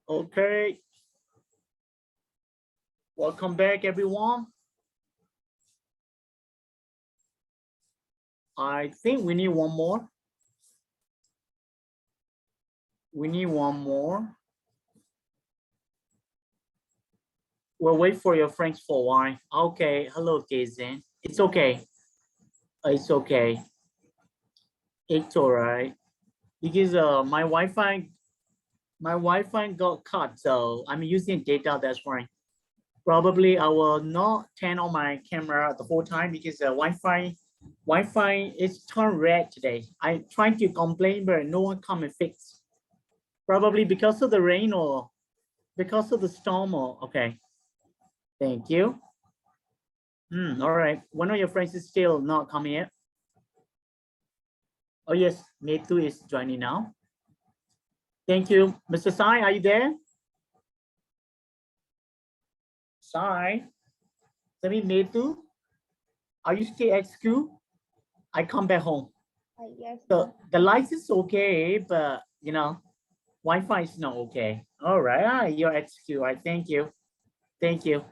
Okay, welcome back, everyone. I think we need one more. We need one more. We'll wait for your friends for a while. Okay, hello, Jason. It's okay. It's okay. It's all right. Because my Wi-Fi got cut, so I'm using data, that's fine. Probably I will not turn on my camera the whole time because the Wi-Fi is turned red today. I tried to complain, but no one come and fix. Probably because of the rain or because of the storm or okay. Thank you. All right. One of your friends is still not coming yet. Oh yes, Metu is joining now. Thank you. Mr. Sai, are you there? Sai, Metu, are you still at school? I come back home. Yes. So the lights is okay, but you know, Wi-Fi is not okay. All right, you're at school. I thank you. Thank you.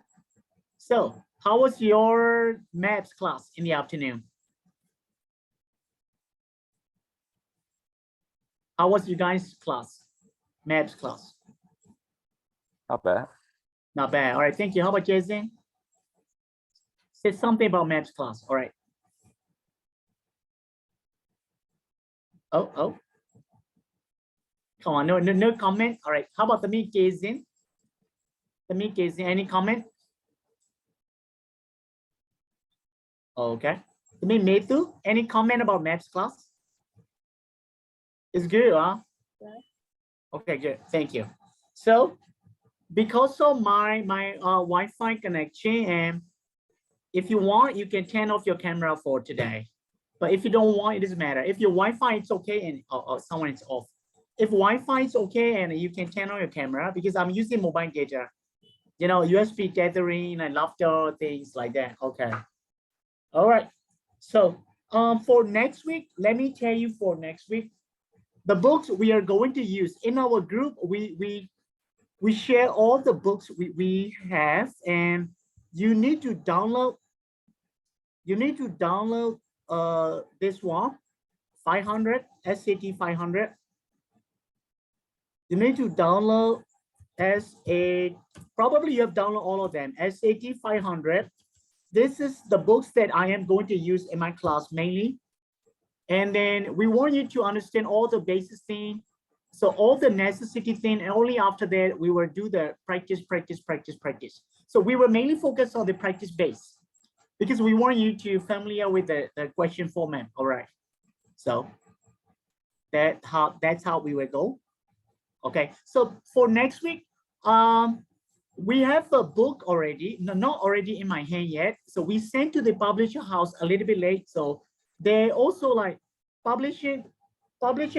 So how was your maths class in the afternoon? How was you guys' class? Maths class? Not bad. Not bad. All right, thank you. How about Jason? Say something about maths class. All right. Oh. Come on, no comment. All right. How about the me Jason? Any comment? Okay. The me Metu, any comment about maths class? It's good, huh? Yeah. Okay, good. Thank you. So because of my Wi-Fi connection, and if you want, you can turn off your camera for today. But if you don't want, it doesn't matter. If your Wi-Fi is okay and someone is off. If Wi-Fi is okay and you can turn on your camera because I'm using mobile data, you know, USB tethering and laughter, things like that. Okay. All right. So for next week, let me tell you for next week, the books we are going to use in our group, we share all the books we have, and you need to download this one 500 SAT 500. You need to download probably you have downloaded all of them. SAT 500. This is the books that I am going to use in my class mainly. And then we want you to understand all the basic thing. So all the necessity thing, and only after that, we will do the practice. So we were mainly focused on the practice base because we want you to familiar with the question format. All right. So that's how we will go. Okay. So for next week, we have a book already, not already in my hand yet. So we sent to the publisher house a little bit late. So they also like publishing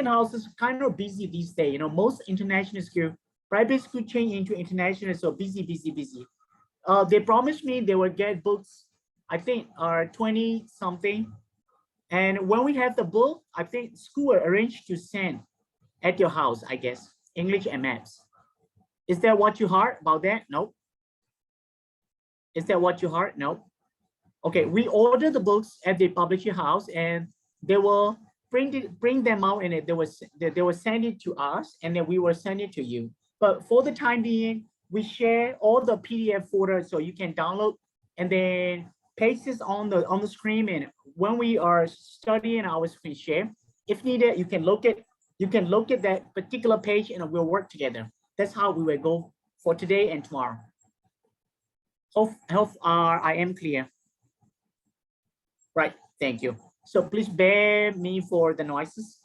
houses kind of busy these days. You know, most international school, private school change into international, so busy. They promised me they will get books, I think are 20 something. And when we have the book, I think school will arrange to send at your house, I guess, English and maths. Is that what you heard about that? No. Is that what you heard? No. Okay, we ordered the books at the publisher house and they will bring them out and they will send it to us and then we will send it to you. But for the time being, we share all the PDF folders so you can download and then paste this on the screen. And when we are studying our screen share, if needed, you can look at that particular page and we'll work together. That's how we will go for today and tomorrow. Hope I am clear. Right, thank you. So please bear me for the noises.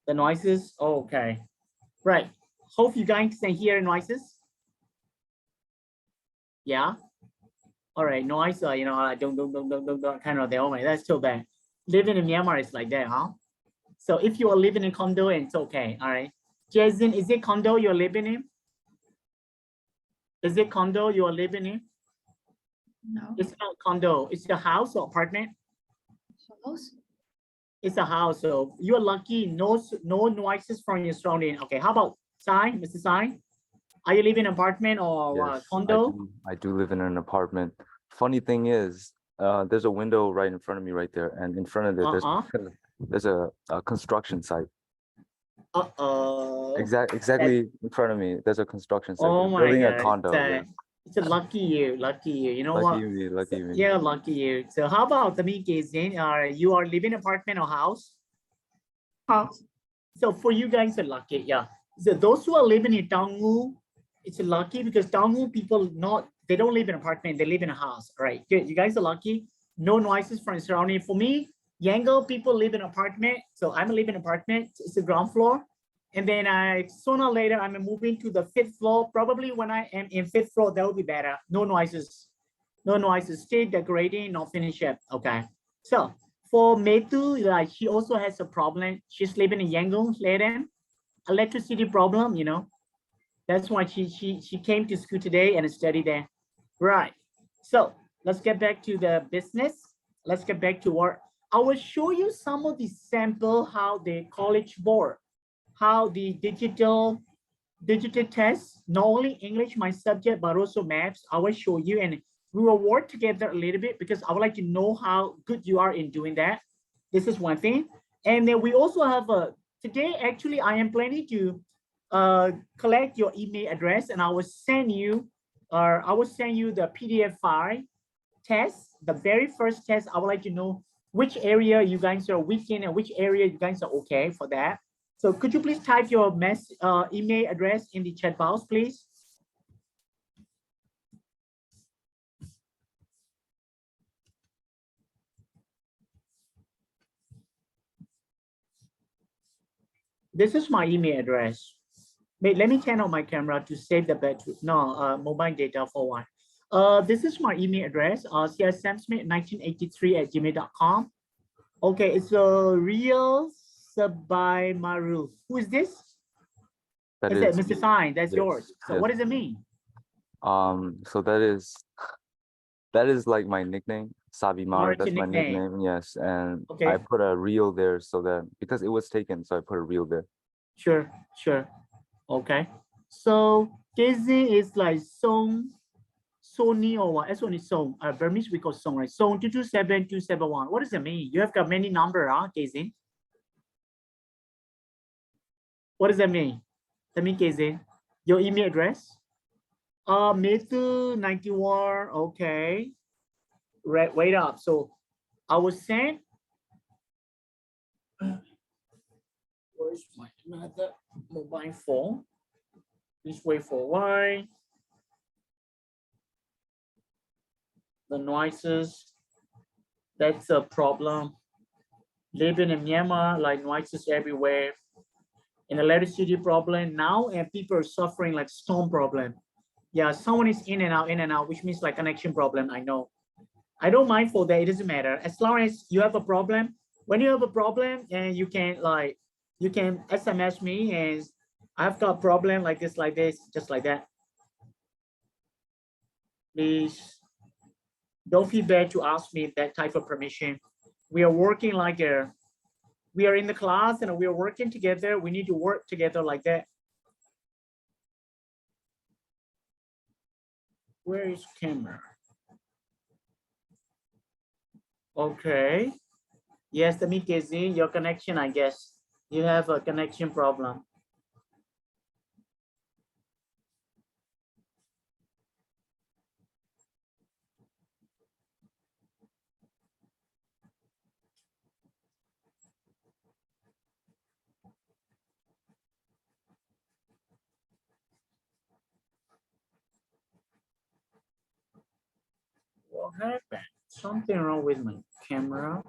The noises, okay. Right, hope you guys can hear noises. Yeah. All right, noise, you know, don't kind of there. Oh my, that's too bad. Living in Myanmar is like that, huh? So if you are living in condo, it's okay. All right. Jason, is it condo you're living in? Is it condo you are living in? No. It's not condo. It's a house or apartment. House. It's a house. So you're lucky. No noises from your surrounding. Okay. How about Sai, Mr. Sai? Are you living in an apartment or Yes, condo? I do live in an apartment. Funny thing is, there's a window right in front of me right there, and in front of it, there's a construction site. Uh-oh. Exactly in front of me, there's a construction site. Oh They're my building a God. condo. Yes. It's a lucky you, lucky you. You know Lucky what? me, lucky me. Yeah, lucky you. So how about the me, Kizin? You are living apartment or house? House. So for you guys are lucky, yeah. So those who are living in Taungu, it's lucky because Taungu people they don't live in apartment, they live in a house, right? Good, you guys are lucky. No noises from surrounding. For me, Yango people live in apartment, so I'm living in apartment. It's the ground floor, and then sooner or later I'm moving to the fifth floor. Probably when I am in fifth floor, that will be better. No noises, no noises. Stay decorating, not finish yet. Okay, so for Metu, like she also has a problem. She's living in Yangon, Leiden, electricity problem, you know. That's why she came to school today and studied there. Right. So let's get back to the business. Let's get back to work. I will show you some of the sample how the college board, how the digital tests, not only English, my subject, but also maths. I will show you and we will work together a little bit because I would like to know how good you are in doing that. This is one thing. And then we also have today, actually, I am planning to collect your email address and I will send you the PDF file test, the very first test. I would like to know which area you guys are weak in and which area you guys are okay for that. So could you please type your email address in the chat box, please? This is my email address. Wait, let me turn on my camera to save the battery. No, mobile data for one. This is my email address, Sayar Sam 1983@gmail.com. Okay, it's a real Sabaimaru. Who is this? That Is is it Mr. Sign? That's yes, yours. So yes. what does it mean? So that is like my nickname, Sabimar. That's my nickname. Yes, and Okay. I put a real there so that because it was taken, so I put a real there. Sure, sure. Okay. So Daisy is like Song, Sony or what? That's only Song. Burmese we call Song, right? Song 227271. What does it mean? You have got many number, huh, Daisy? What does that mean? That mean, Daisy, your email address? Metu 91. Okay. Right, wait up. So I was sent. Where's my another mobile phone? Please wait for a while. The noises, that's a problem. Living in Myanmar, like noises everywhere. And electricity problem now, and people are suffering like storm problem. Yeah, someone is in and out, which means like connection problem. I know. I don't mind for that. It doesn't matter as long as you have a problem. When you have a problem, and you can SMS me, and I've got a problem like this, just like that. Please don't feel bad to ask me that type of permission. We are working like we are in the class and we are working together. We need to work together like that. Where is camera? Okay. Yes, the Mikezi, your connection, I guess. You have a connection problem. What happened? Something wrong with my camera.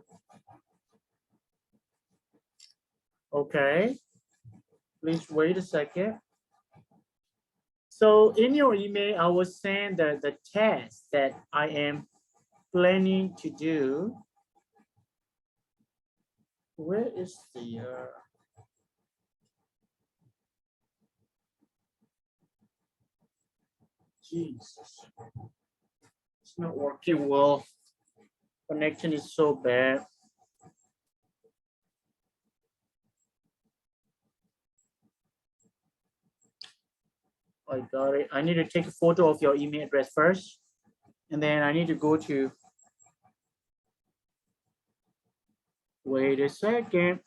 Okay. Please wait a second. So in your email, I was saying that the test that I am planning to do. Where is the Jesus? It's not working well. Connection is so bad. I got it. I need to take a photo of your email address first. And then I need to go to, wait a second.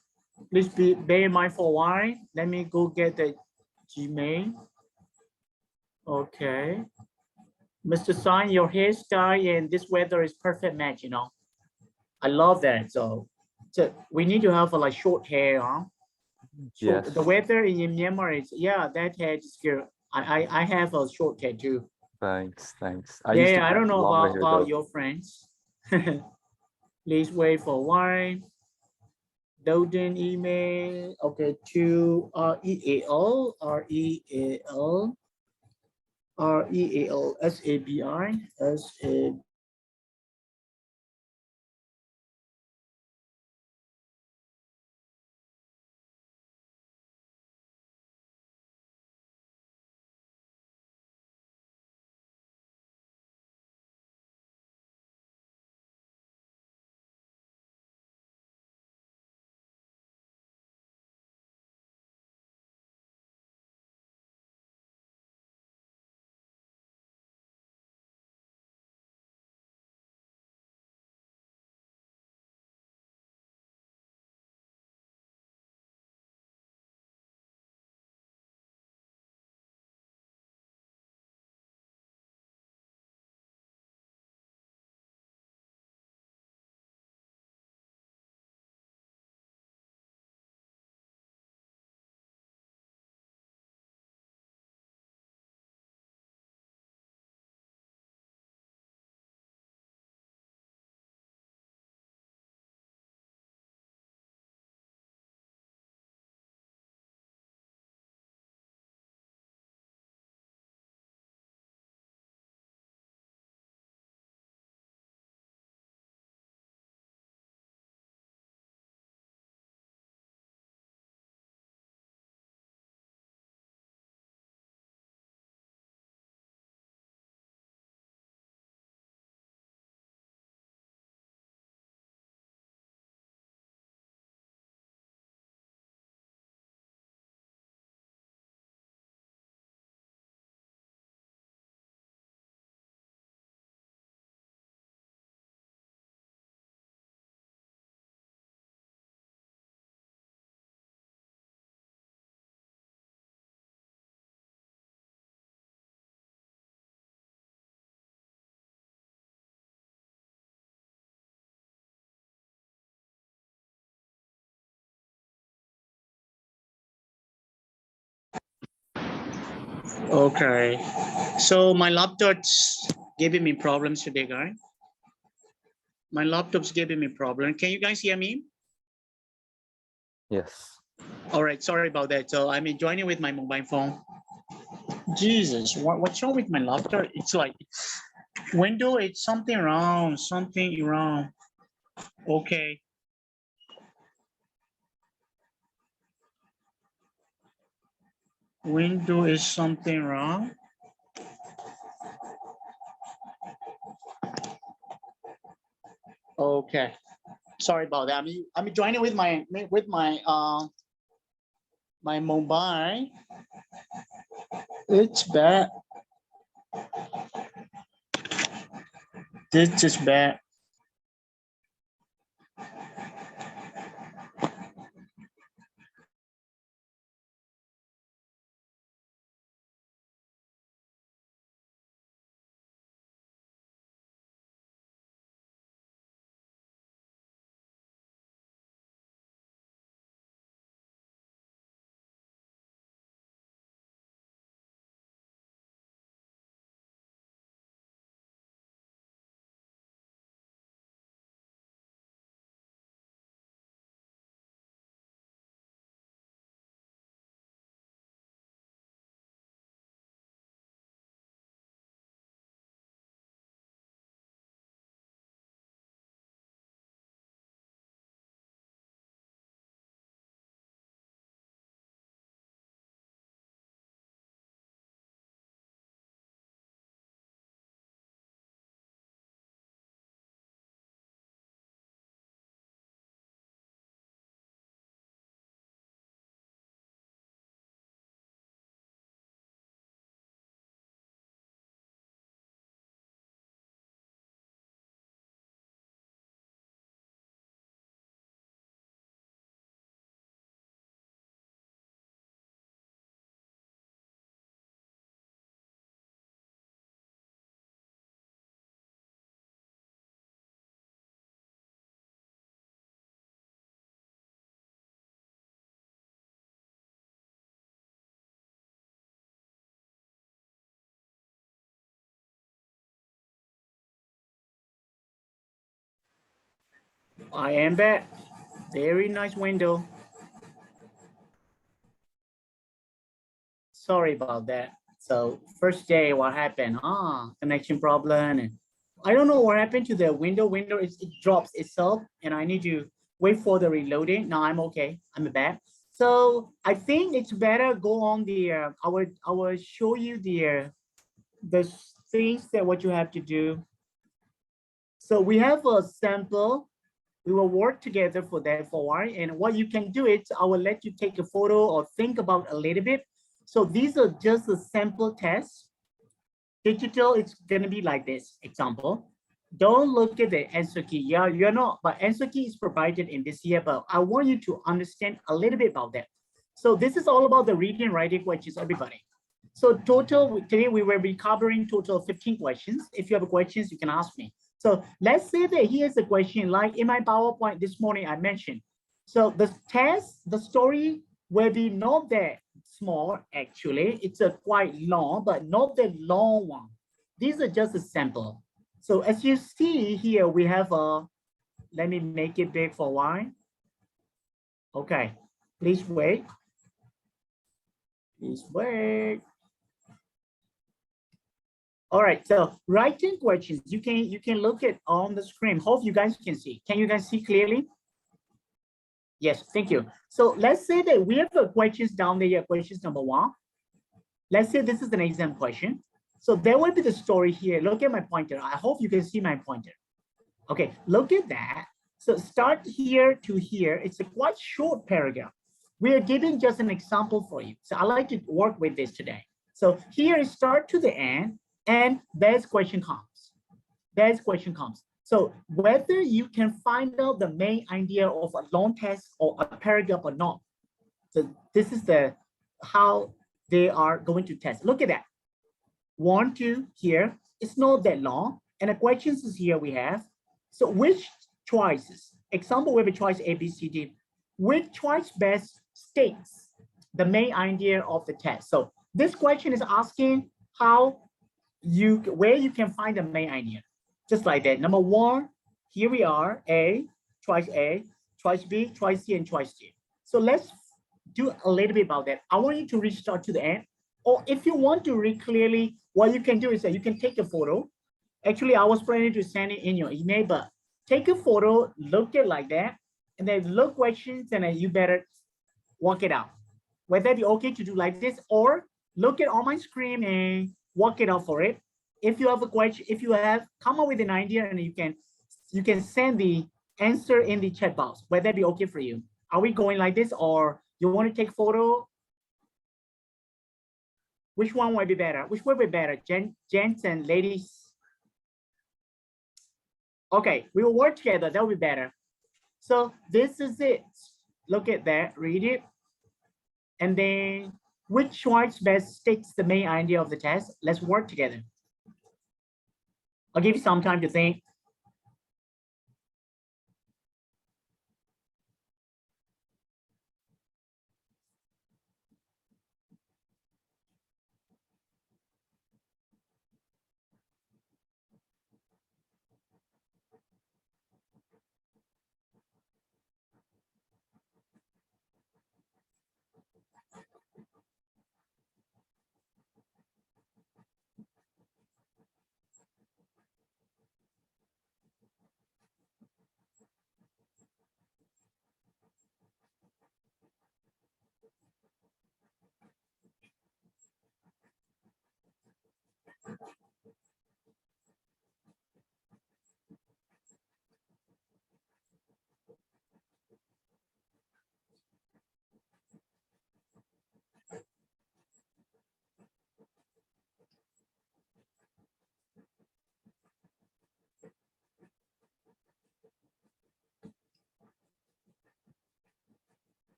Please bear in mind for a while. Let me go get the Gmail. Okay. Mr. Sign, your hairstyle and this weather is perfect match, you know. I love that. So we need to have a like short hair, huh? So Yes. the weather in Myanmar is, yeah, that hair is good. I have a short hair too. Thanks. Thanks. I used to Yeah, I have don't know longer hair about though. your friends. Please wait for a while. Doden email. Okay, to REAL. Okay. So my laptop's giving me problems today, guys. My laptop's giving me problem. Can you guys hear me? Yes. All right, sorry about that. So I'm joining with my mobile phone. Jesus, what's wrong with my laptop? It's like window, it's something wrong, something wrong. Okay. Window is something wrong. Okay. Sorry about that. I'm joining with my mobile. It's bad. This is bad. I am back. Very nice window. Sorry about that. So first day, what happened? Connection problem. And I don't know what happened to the window. Window, it drops itself and I need to wait for the reloading. Now I'm okay. I'm back. So I think it's better go on the, I will show you the things that what you have to do. So we have a sample. We will work together for that for a while. And what you can do is I will let you take a photo or think about a little bit. So these are just a sample test. Digital, it's gonna be like this example. Don't look at the answer key. Yeah, you're not, but answer key is provided in this here, but I want you to understand a little bit about that. So this is all about the reading and writing questions, everybody. So total, today we will be covering total 15 questions. If you have questions, you can ask me. So let's say that here's a question like in my PowerPoint this morning, I mentioned. So the test, the story will be not that small, actually. It's a quite long, but not the long one. These are just a sample. So as you see here, we have a, let me make it big for a while. Okay, please wait. Please wait. All right, so writing questions, you can look at on the screen. Hope you guys can see. Can you guys see clearly? Yes, thank you. So let's say that we have a questions down there, questions number 1. Let's say this is an exam question. So there will be the story here. Look at my pointer. I hope you can see my pointer. Okay, look at that. So start here to here. It's a quite short paragraph. We are giving just an example for you. So I like to work with this today. So here is start to the end and there's question comes. There's question comes. So whether you can find out the main idea of a long text or a paragraph or not. So this is the how they are going to test. Look at that. 1, 2 here. It's not that long. And the questions is here we have. So which choices? Example, we have a choice A, B, C, D. Which choice best states the main idea of the test? So this question is asking where you can find the main idea. Just like that. Number 1, here we are, A, choice B, choice C, and choice D. So let's do a little bit about that. I want you to restart to the end. Or if you want to read clearly, what you can do is that you can take a photo. Actually, I was planning to send it in your email, but take a photo, look at like that, and then look questions, and then you better work it out. Whether it be okay to do like this, or look at on my screen and work it out for it. If you have a question, if you have come up with an idea, and you can send the answer in the chat box. Whether that be okay for you. Are we going like this, or you want to take photo? Which one will be better? Which will be better, gents and ladies? Okay, we will work together. That will be better. So this is it. Look at that. Read it. And then which choice best states the main idea of the test? Let's work together. I'll give you some time to think.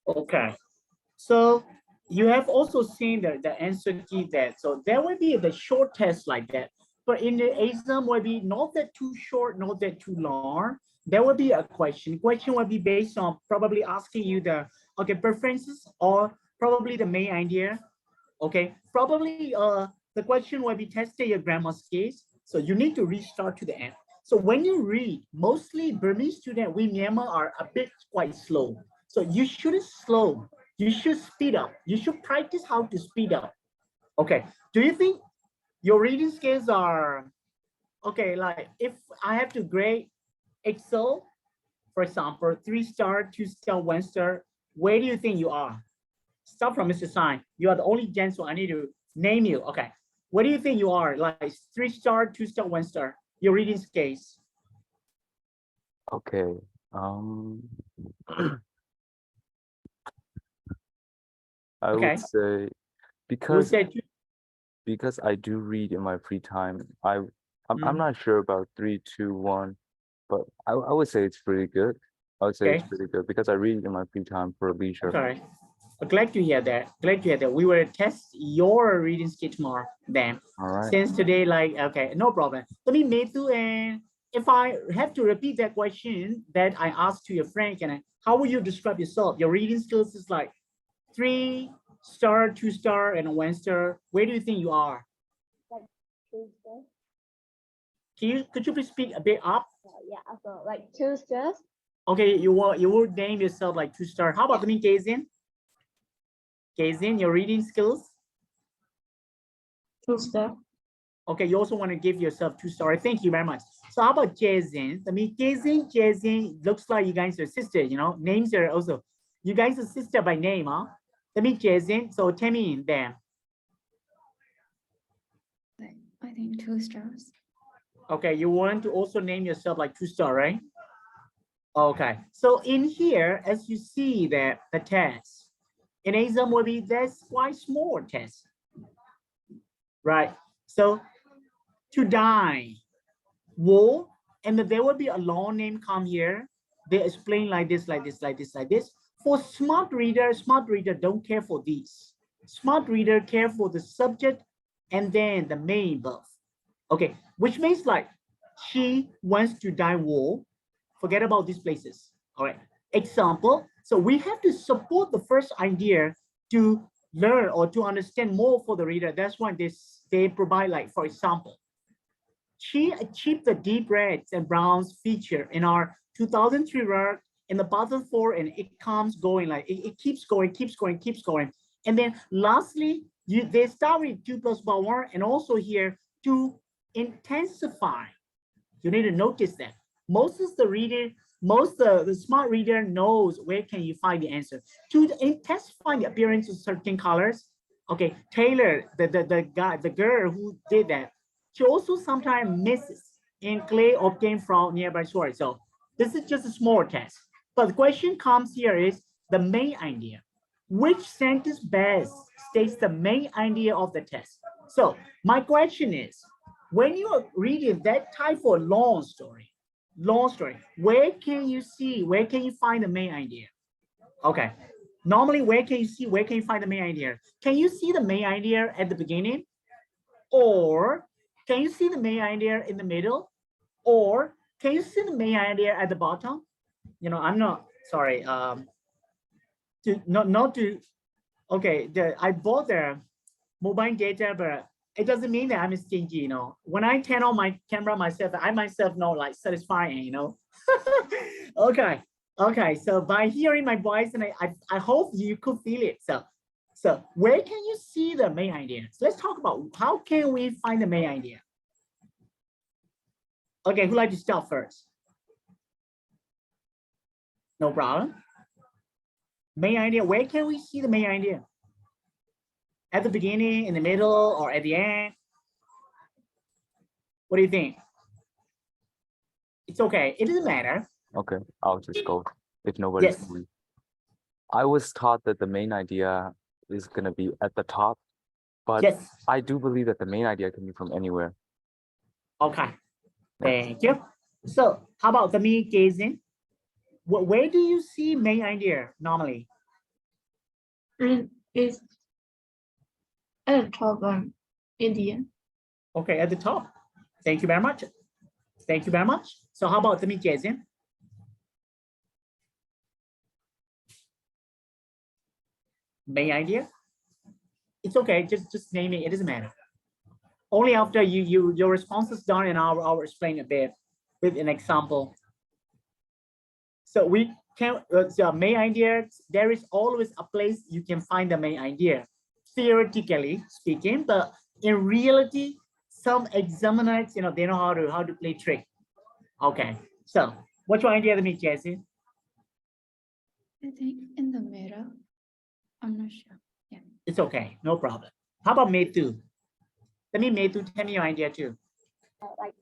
Okay. So you have also seen the answer key there. So there will be the short test like that. But in the exam will be not that too short, not that too long. There will be a question. Question will be based on probably asking you the okay preferences or probably the main idea. Okay, probably the question will be testing your grammar skills. So you need to restart to the end. So when you read, mostly Burmese students, we Myanmar are a bit quite slow. So you should slow, you should speed up. You should practice how to speed up. Okay, do you think your reading skills are, okay, like if I have to grade Excel, for example, 3-star, 2-star, 1-star, where do you think you are? Start from Mr. Sign. You are the only gen, so I need to name you. Okay. What do you think you are? Like 3-star, 2-star, 1-star? Your reading skills. Okay. I Okay. would say You because say two. because I do read in my free time, I'm Mm, not sure about 3, 2, 1, but I would say it's pretty good. I would say it's okay. pretty good because I read in my free time for leisure. Okay. Glad to hear that. Glad to hear that. We will test your reading skill tomorrow then. All right. Since today, like, okay, no problem. Let me make you, and if I have to repeat that question that I asked to your friend, can I, how would you describe yourself? Your reading skills is like 3-star, 2-star, and a 1-star. Where do you think you are? Could you please speak a bit up? Yeah, so like 2 stars. Okay, you will name yourself like 2-star. How about me, Kazin? Kazin, your reading skills? 2 star. Okay, you also want to give yourself 2-star. Thank you very much. So how about Jason? I mean, Jason, looks like you guys are sisters, you know, names are also, you guys are sister by name, huh? Let me Jason, so tell me then. I think 2 stars. Okay, you want to also name yourself like 2-star, right? Okay, so in here, as you see that the test, in exam will be that's quite small test, right? So to die, war, and then there will be a long name come here. They explain like this, like this, like this, like this. For smart reader don't care for these. Smart reader care for the subject and then the main verb. Okay, which means like she wants to die war. Forget about these places. All right. Example. So we have to support the first idea to learn or to understand more for the reader. That's why they provide like, for example, she achieved the deep reds and browns feature in our 2003 work in the bottom 4, and it comes going like it keeps going, keeps going, keeps going. And then lastly, they start with 2 plus 1, and also here to intensify. You need to notice that most of the reader, most of the smart reader knows where can you find the answer. To intensify the appearance of certain colors. Okay, Taylor, the girl who did that, she also sometimes misses in clay obtained from nearby source. So this is just a small test. But the question comes here is the main idea. Which sentence best states the main idea of the test? So my question is, when you are reading that type of long story, where can you see, where can you find the main idea? Okay, normally where can you find the main idea? Can you see the main idea at the beginning? Or can you see the main idea in the middle? Or can you see the main idea at the bottom? You know, I'm not, sorry, to not to, okay, I bought the mobile data, but it doesn't mean that I'm stingy, you know. When I turn on my camera myself, I myself know like satisfying, you know. Okay, okay. So by hearing my voice, and I hope you could feel it. So where can you see the main idea? So let's talk about how can we find the main idea. Okay, who'd like to start first? No problem. Main idea, where can we see the main idea? At the beginning, in the middle, or at the end? What do you think? It's okay, it doesn't matter. Okay, I'll just go if nobody's Yes. moving. I was taught that the main idea is gonna be at the top, but Yes. I do believe that the main idea can be from anywhere. Okay. Yes. Thank you. So how about the me gazing? Where do you see main idea normally? And it's at the top Indian. Okay, at the top. Thank you very much. Thank you very much. So how about let me guess in? Main idea? It's okay, just name it, it doesn't matter. Only after your response is done and I'll explain a bit with an example. So we can, the main idea, there is always a place you can find the main idea, theoretically speaking, but in reality, some examiners, they know how to play trick. Okay, so what's your idea, let me guess it? I think in the middle. I'm not sure. Yeah. It's okay, no problem. How about Metu? Let me Metu, tell me your idea too. Like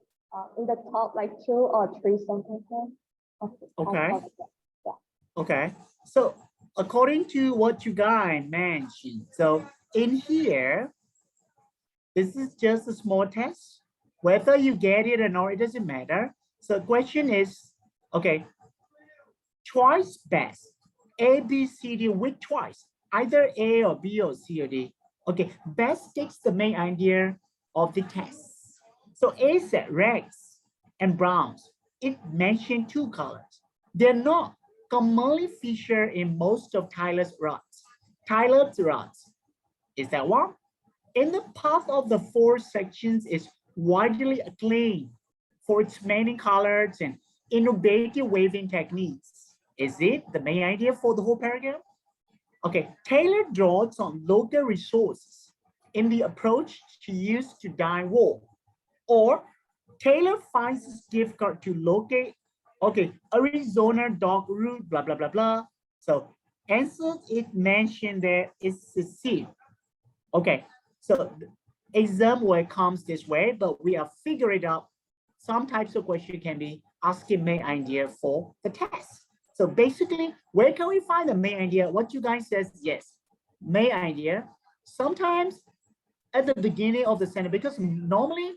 in the top, like 2 or 3 sentences. Okay. Yeah. Okay, so according to what you guys mentioned, so in here, this is just a small test. Whether you get it or not, it doesn't matter. So the question is, okay, twice best, A, B, C, D, which twice? Either A or B or C or D. Okay, best takes the main idea of the test. So A said reds and browns. It mentioned 2 colors. They're not commonly featured in most of Tyler's rods. Tyler's rods is that one? In the path of the 4 sections is widely acclaimed for its many colors and innovative waving techniques. Is it the main idea for the whole paragraph? Okay, Taylor draws on local resources in the approach she used to dye wool. Or Taylor finds his gift card to locate, okay, Arizona dog root, blah, blah, blah, blah. So answer it mentioned there is C. Okay, so exam where it comes this way, but we are figuring out some types of question can be asking main idea for the test. So basically, where can we find the main idea? What you guys says, yes, main idea. Sometimes at the beginning of the sentence, because normally,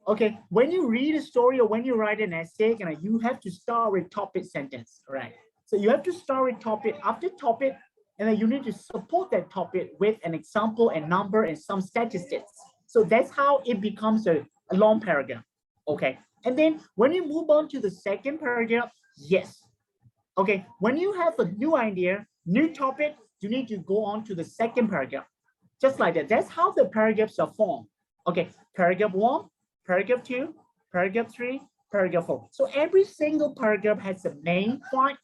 okay, when you read a story or when you write an essay, you have to start with topic sentence, right? So you have to start with topic, after topic, and then you need to support that topic with an example and number and some statistics. So that's how it becomes a long paragraph, okay? And then when you move on to the second paragraph, yes. Okay, when you have a new idea, new topic, you need to go on to the second paragraph. Just like that, that's how the paragraphs are formed. Okay, paragraph 1, paragraph 2, paragraph 3, paragraph 4. So every single paragraph has a main point,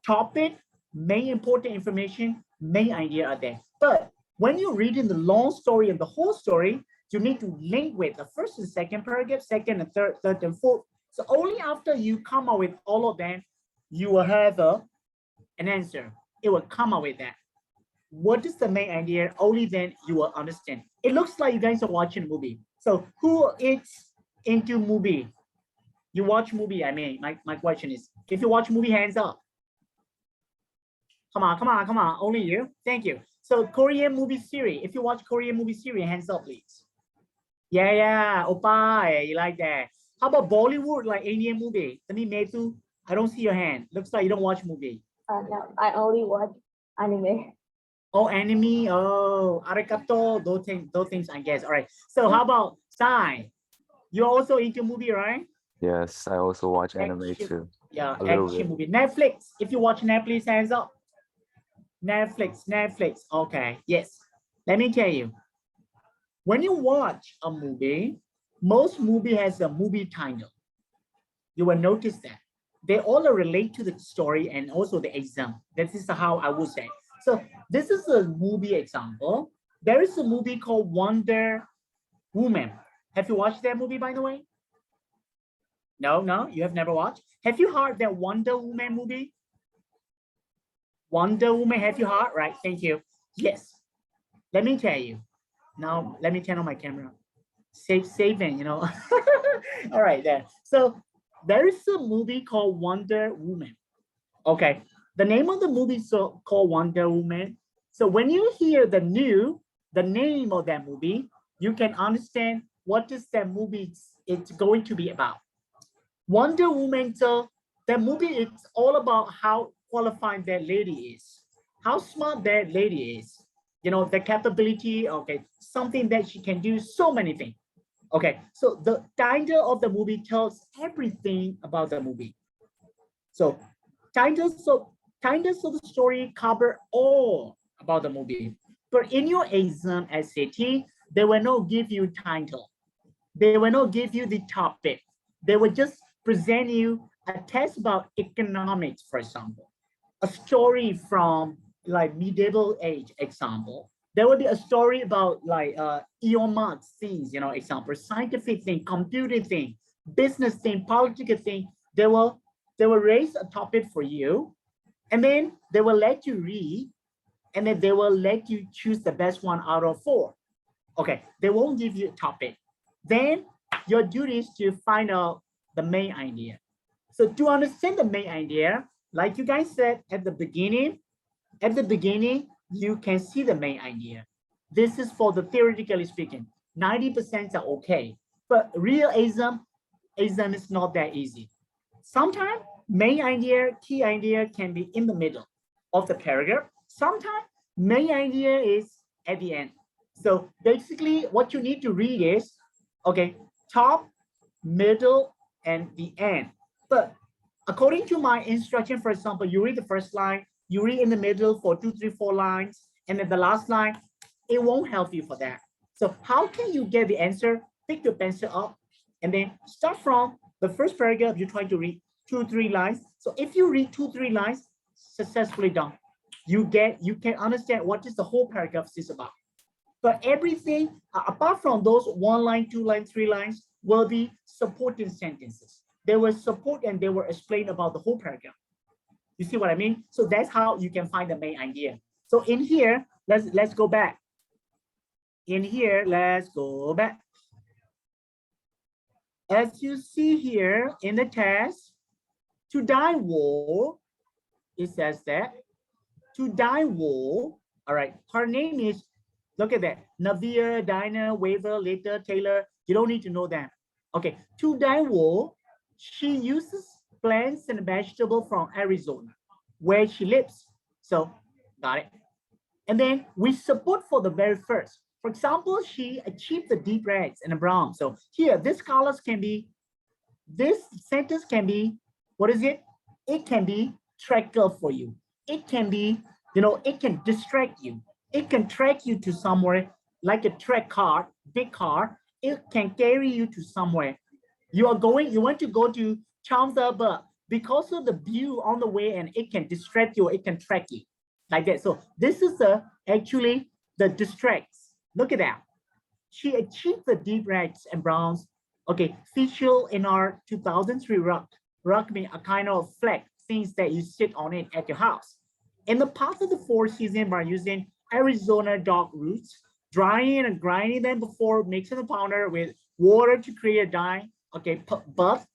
topic, main important information, main idea are there. But when you're reading the long story and the whole story, you need to link with the first and second paragraph, second and third and fourth. So only after you come up with all of them, you will have an answer. It will come up with that. What is the main idea? Only then you will understand. It looks like you guys are watching a movie. So who is into movie? You watch movie, I mean, my question is, if you watch movie, hands up. Come on, come on, come on, only you, thank you. So Korean movie series, if you watch Korean movie series, hands up, please. Yeah, oppa, you like that. How about Bollywood, like Indian movie? Let me Metu, I don't see your hand. Looks like you don't watch movie. No, I only watch anime. Oh, anime, oh, arigato, those things, I guess. All right, so how about Sai? You're also into movie, right? Yes, I also watch anime Action. too. Yeah, A little action bit. movie. Netflix, if you watch Netflix, hands up. Netflix, okay, yes. Let me tell you, when you watch a movie, most movie has a movie title. You will notice that. They all relate to the story and also the exam. This is how I would say. So this is a movie example. There is a movie called Wonder Woman. Have you watched that movie, by the way? No, you have never watched. Have you heard that Wonder Woman movie? Wonder Woman, have you heard? Right, thank you. Yes, let me tell you. Now, let me turn on my camera. Saving, All right, there. So there is a movie called Wonder Woman. Okay, the name of the movie is called Wonder Woman. So when you hear the name of that movie, you can understand what is that movie it's going to be about. Wonder Woman, so that movie is all about how qualified that lady is, how smart that lady is, you know, the capability, okay, something that she can do so many things. Okay, so the title of the movie tells everything about the movie. So titles of the story cover all about the movie. But in your exam SAT, they will not give you title. They will not give you the topic. They will just present you a test about economics, for example, a story from like medieval age example. There will be a story about like Elon Musk things, you know, example, scientific thing, computing thing, business thing, political thing. They will raise a topic for you, and then they will let you read, and then they will let you choose the best one out of four. Okay, they won't give you a topic. Then your duty is to find out the main idea. So to understand the main idea, like you guys said at the beginning, you can see the main idea. This is for the theoretically speaking. 90% are okay, but real exam is not that easy. Sometimes main idea, key idea can be in the middle of the paragraph. Sometimes main idea is at the end. So basically what you need to read is, okay, top, middle, and the end. But according to my instruction, for example, you read the first line, you read in the middle for 2, 3, 4 lines, and then the last line, it won't help you for that. So how can you get the answer? Pick your pencil up and then start from the first paragraph. You're trying to read 2, 3 lines. So if you read 2, 3 lines, successfully done. You can understand what is the whole paragraph is about. But everything apart from those 1 line, 2 line, 3 lines will be supporting sentences. They will support and they will explain about the whole paragraph. You see what I mean? So that's how you can find the main idea. So in here, let's go back. In here, let's go back. As you see here in the test, to die war, it says that, to die war, all right, her name is, look at that, Navia, Dinah, Waver, Later, Taylor, you don't need to know that. Okay, to die war, she uses plants and vegetables from Arizona, where she lives. So, got it. And then we support for the very first. For example, she achieved the deep reds and the brown. So here, this colors can be, this sentence can be, what is it? It can be tracker for you. It can be, you know, it can distract you. It can track you to somewhere like a track car, big car. It can carry you to somewhere. You want to go to Chandler, but because of the view on the way and it can distract you, it can track you like that. So this is actually the distracts. Look at that. She achieved the deep reds and browns. Okay, featured in our 2003 rug. Rug means a kind of flag, things that you sit on it at your house. In the past of the 4 season, by using Arizona dog roots, drying and grinding them before mixing the powder with water to create a dye. Okay, but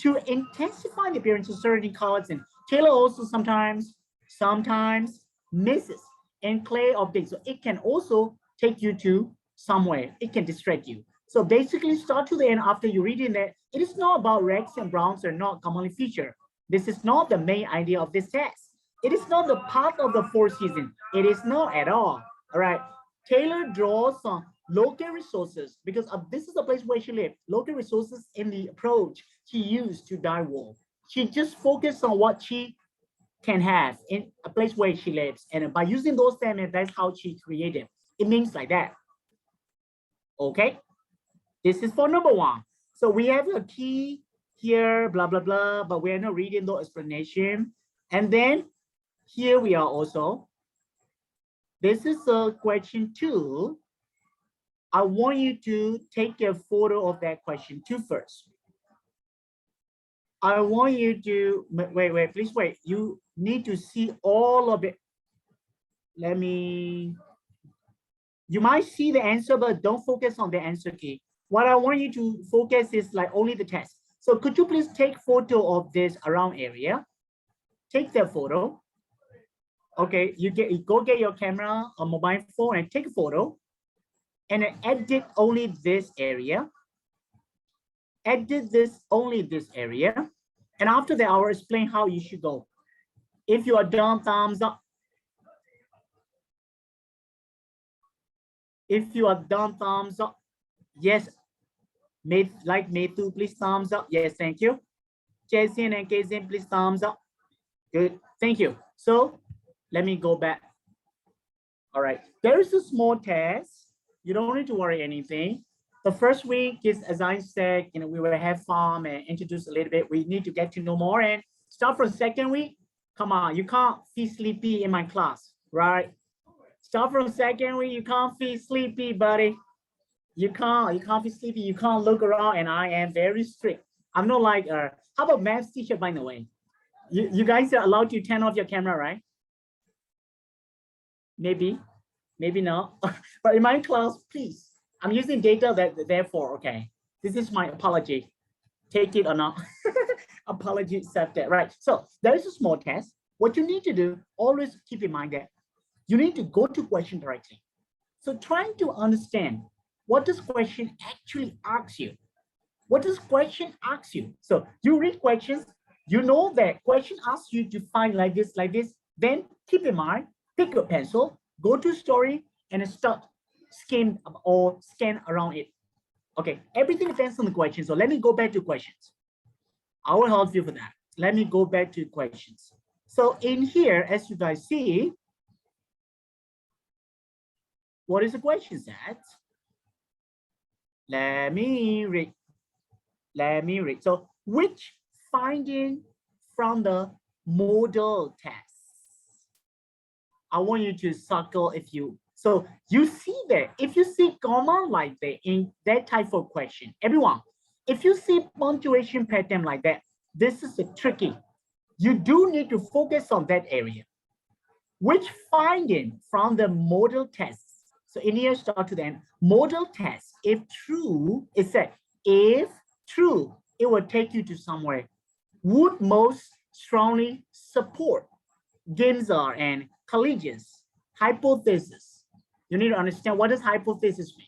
to intensify the appearance of certain colors, and Taylor also sometimes misses in clay objects. So it can also take you to somewhere. It can distract you. So basically start to the end after you reading that, it is not about reds and browns are not commonly featured. This is not the main idea of this test. It is not the part of the 4 season. It is not at all. All right. Taylor draws on local resources because this is the place where she lived. Local resources in the approach she used to dye wool. She just focused on what she can have in a place where she lives. And by using those terms, that's how she created. It means like that. Okay. This is for number 1. So we have a key here, blah, blah, blah, but we're not reading the explanation. And then here we are also. This is a question 2. I want you to take a photo of that question 2 first. I want you to, wait, please wait. You need to see all of it. You might see the answer, but don't focus on the answer key. What I want you to focus is like only the test. So could you please take photo of this around area? Take the photo. Okay, you go get your camera or mobile phone and take a photo and then edit only this area. Edit this only this area. And after that, I will explain how you should go. If you are done, thumbs up. If you are done, thumbs up. Yes. Like Matthew, please thumbs up. Yes, thank you. Jason and Kazin, please thumbs up. Good, thank you. So let me go back. All right, there is a small test. You don't need to worry anything. The first week is, as I said, we will have fun and introduce a little bit. We need to get to know more and start from second week. Come on, you can't feel sleepy in my class, right? Start from second week, you can't feel sleepy, buddy. You can't feel sleepy, you can't look around, and I am very strict. I'm not like, how about math teacher, by the way? You guys are allowed to turn off your camera, right? Maybe not. But in my class, please, I'm using data therefore, okay. This is my apology. Take it or not. Apology accepted, right? So there is a small test. What you need to do, always keep in mind that you need to go to question directly. So trying to understand what this question actually asks you. What does question ask you? So you read questions, you know that question asks you to find like this, then keep in mind, pick your pencil, go to story and start scan around it. Okay, everything depends on the question. So let me go back to questions. I will help you for that. Let me go back to questions. So in here, as you guys see, what is the question set? Let me read. So which finding from the model test? I want you to circle if you, so you see that if you see comma like that in that type of question, everyone, if you see punctuation pattern like that, this is a tricky. You do need to focus on that area. Which finding from the model test? So in here, start to the end. Model test, if true, it said, if true, it will take you to somewhere. Would most strongly support Ginza and Collegius hypothesis. You need to understand what does hypothesis mean.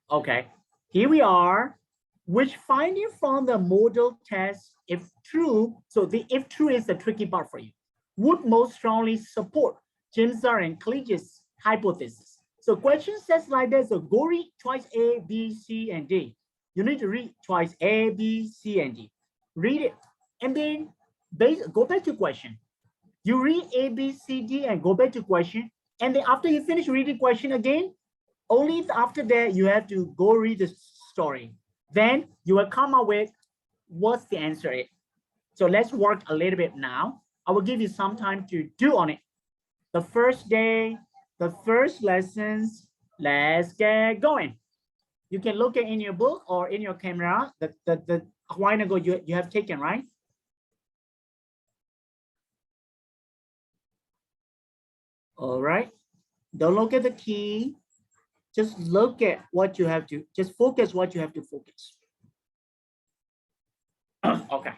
Okay, here we are. Which finding from the model test, if true, so the if true is the tricky part for you, would most strongly support Ginza and Collegius hypothesis. So question says like this, so go read twice A, B, C, and D. You need to read twice A, B, C, and D. Read it, and then go back to question. You read A, B, C, D, and go back to question. And then after you finish reading question again, only after that you have to go read the story. Then you will come up with what's the answer is. So let's work a little bit now. I will give you some time to do on it. The first day, the first lessons, let's get going. You can look at in your book or in your camera, the a while ago you have taken, right? All right, don't look at the key. Just look at what you have to, just focus what you have to focus. Okay.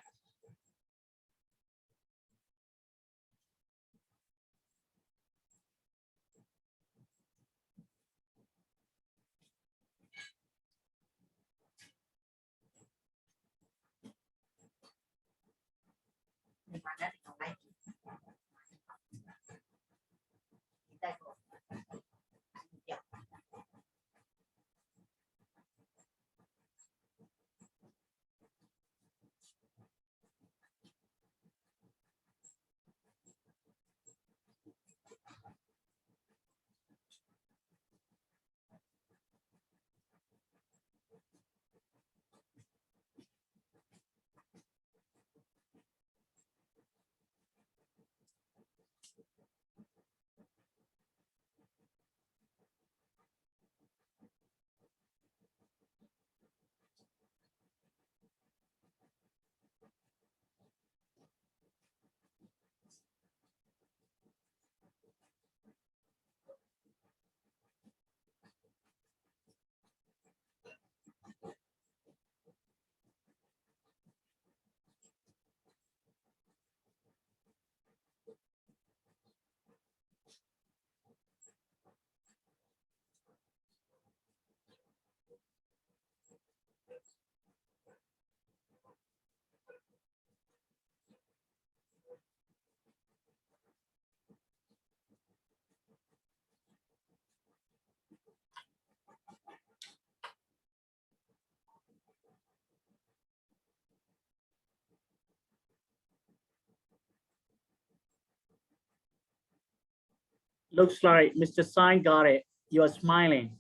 Looks like Mr. Sign got it. You are smiling.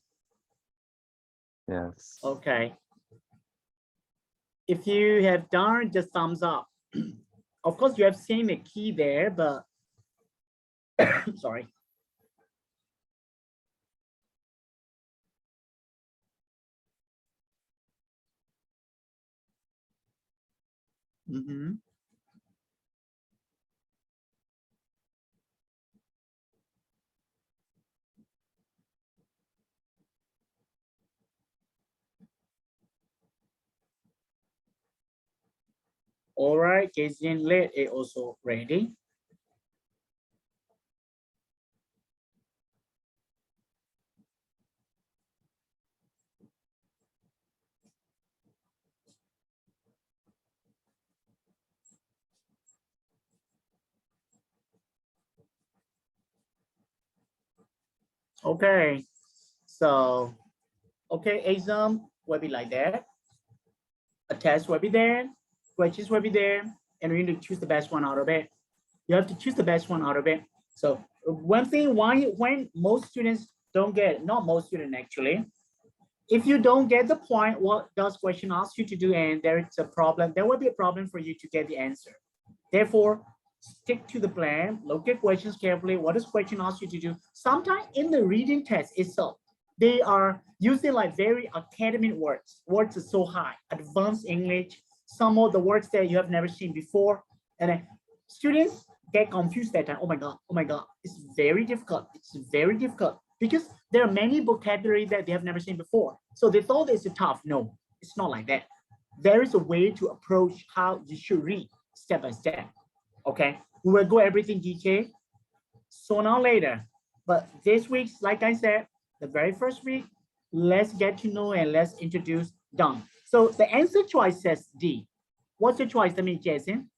Yes. Okay. If you have done, just thumbs up. Of course, you have seen the key there, but sorry. All right, Keizin Late is also ready. Okay, so, okay, exam will be like that. A test will be there, questions will be there, and we need to choose the best one out of it. You have to choose the best one out of it. So one thing, why when most students don't get, not most students actually, if you don't get the point, what does question ask you to do, and there is a problem, there will be a problem for you to get the answer. Therefore, stick to the plan, look at questions carefully. What does question ask you to do? Sometimes in the reading test itself, they are using like very academic words. Words are so high, advanced English, some of the words that you have never seen before. And then students get confused that time. Oh my God, it's very difficult. It's very difficult because there are many vocabulary that they have never seen before. So they thought it's tough. No, it's not like that. There is a way to approach how you should read step by step. Okay, we will go everything detail sooner or later. But this week, like I said, the very first week, let's get to know and let's introduce done. So the answer choice says D. What's the choice? That means Jason.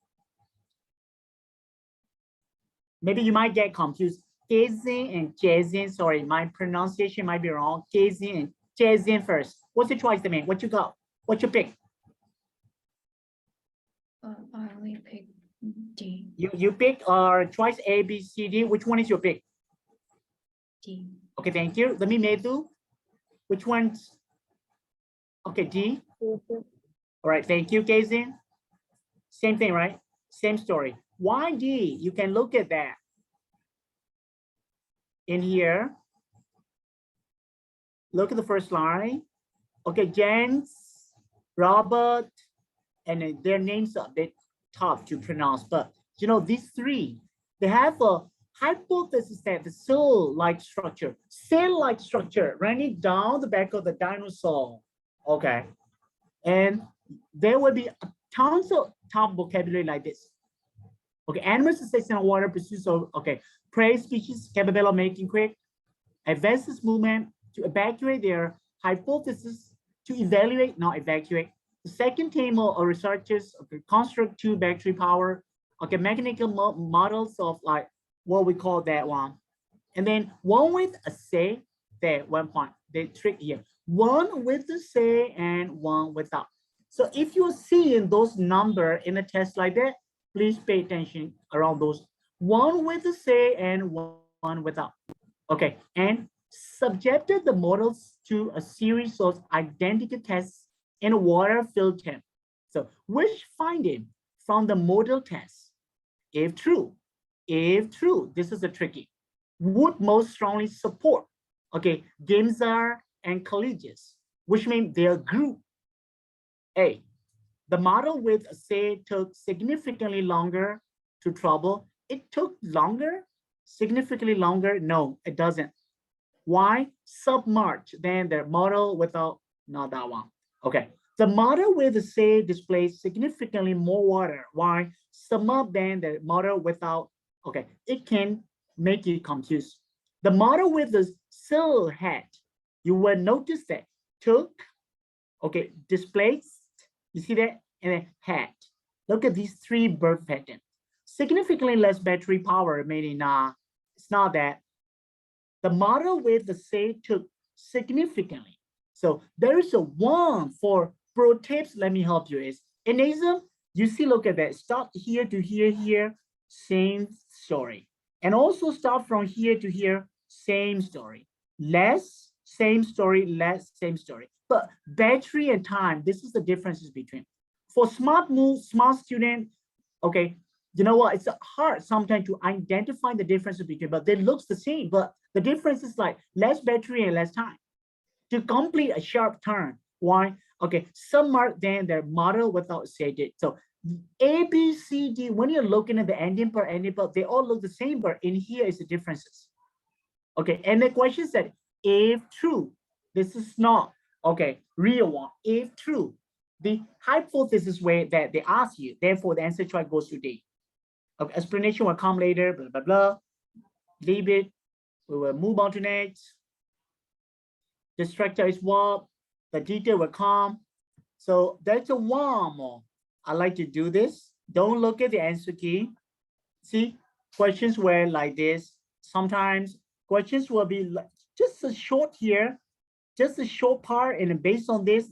Maybe you might get confused. Jason and Jason, sorry, my pronunciation might be wrong. Jason and Jason first. What's the choice, that mean? What you got? What you pick? I only pick D. You pick choice A, B, C, D. Which one is your pick? D. Okay, thank you. Let me Medu. Which one's? Okay, D. All right, thank you, Kazin. Same thing, right? Same story. Why D? You can look at that. In here, look at the first line. Okay, Jens, Robert, and their names are a bit tough to pronounce, but you know, these three, they have a hypothesis that the cell-like structure running down the back of the dinosaur. Okay, and there will be tons of tough vocabulary like this. Okay, animals exist in water pursuits of, okay, prey species capable of making quick, advances movement to evacuate their hypothesis, to evaluate, not evacuate. The second table of researchers, okay, construct two battery power, okay, mechanical models of like what we call that one. And then one with a say, there, one point, the trick here. One with the say and one without. So if you're seeing those numbers in a test like that, please pay attention around those. One with the say and one without. Okay, and subjected the models to a series of identical tests in a water-filled tank. So which finding from the model test, if true, this is a tricky, would most strongly support, okay, Gemzar and colleges, which means they are group A. The model with say took significantly longer to trouble. It took longer, significantly longer. No, it doesn't. Why? Submerged than the model without, not that one. Okay, the model with the say displays significantly more water. Why? Submerged than the model without, okay, it can make you confused. The model with the cell head, you will notice that took, okay, displays, you see that, and then head. Look at these three bird patterns. Significantly less battery power, meaning it's not that. The model with the say took significantly. So there is a one for pro tips. Let me help you is in ASM, you see, look at that. Start here to here, same story. And also start from here to here, same story. Less, same story, less, same story. But battery and time, this is the differences between. For smart move, smart student, okay, you know what? It's hard sometimes to identify the differences between, but they look the same. But the difference is like less battery and less time to complete a sharp turn. Why? Okay, some mark then their model without shaded. So A, B, C, D, when you're looking at the ending part, they all look the same, but in here is the differences. Okay, and the question said, if true, this is not, okay, real one, if true. The hypothesis way that they ask you, therefore the answer choice goes to D. Okay, explanation will come later, blah, blah, blah. Leave it, we will move on to next. The structure is what, the detail will come. So that's a one more. I like to do this. Don't look at the answer key. See, questions were like this. Sometimes questions will be like just a short here, just a short part, and based on this,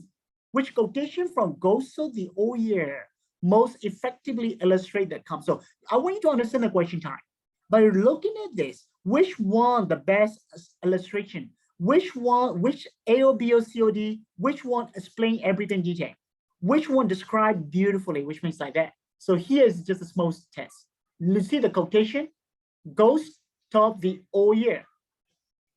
which quotation from Goso the old year most effectively illustrate that comes. So I want you to understand the question time. By looking at this, which one the best illustration? Which one, which A or B or C or D, which one explain everything detail? Which one describe beautifully, which means like that. So here's just a small test. You see the quotation, Ghost of the Old Year.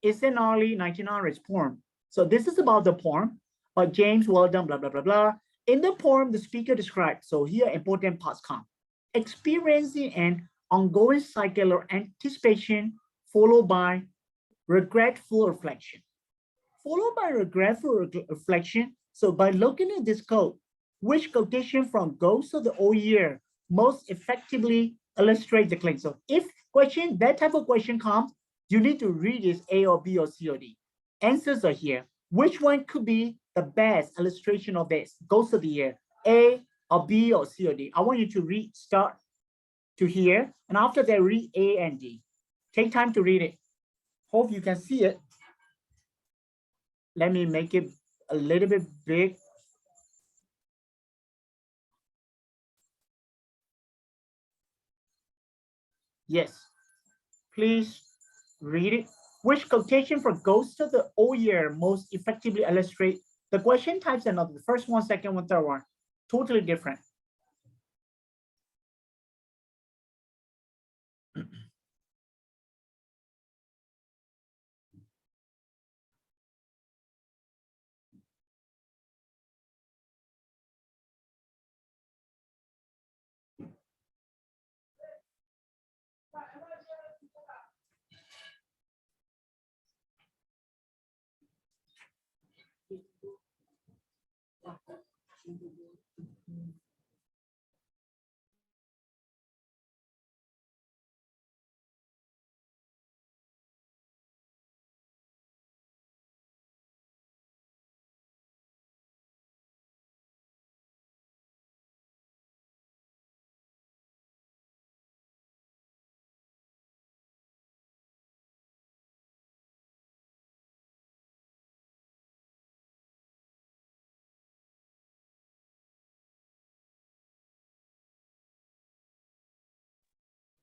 It's an early 1900s poem. So this is about the poem by James Weldon, blah, blah, blah, blah. In the poem, the speaker described, so here important parts come, experiencing an ongoing cycle of anticipation followed by regretful reflection. Followed by regretful reflection. So by looking at this code, which quotation from Ghost of the Old Year most effectively illustrate the claim? So if question, that type of question comes, you need to read this A or B or C or D. Answers are here. Which one could be the best illustration of this? Ghost of the Year, A or B or C or D? I want you to read, start to here, and after that read A and D. Take time to read it. Hope you can see it. Let me make it a little bit big. Yes, please read it. Which quotation for Ghost of the Old Year most effectively illustrate the question types and not the first one, second one, third one, totally different.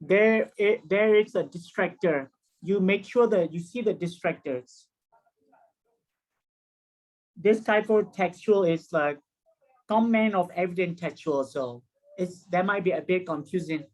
There is a distractor. You make sure that you see the distractors. This type of textual is like comment of evident textual, so it's that might be a bit confusing.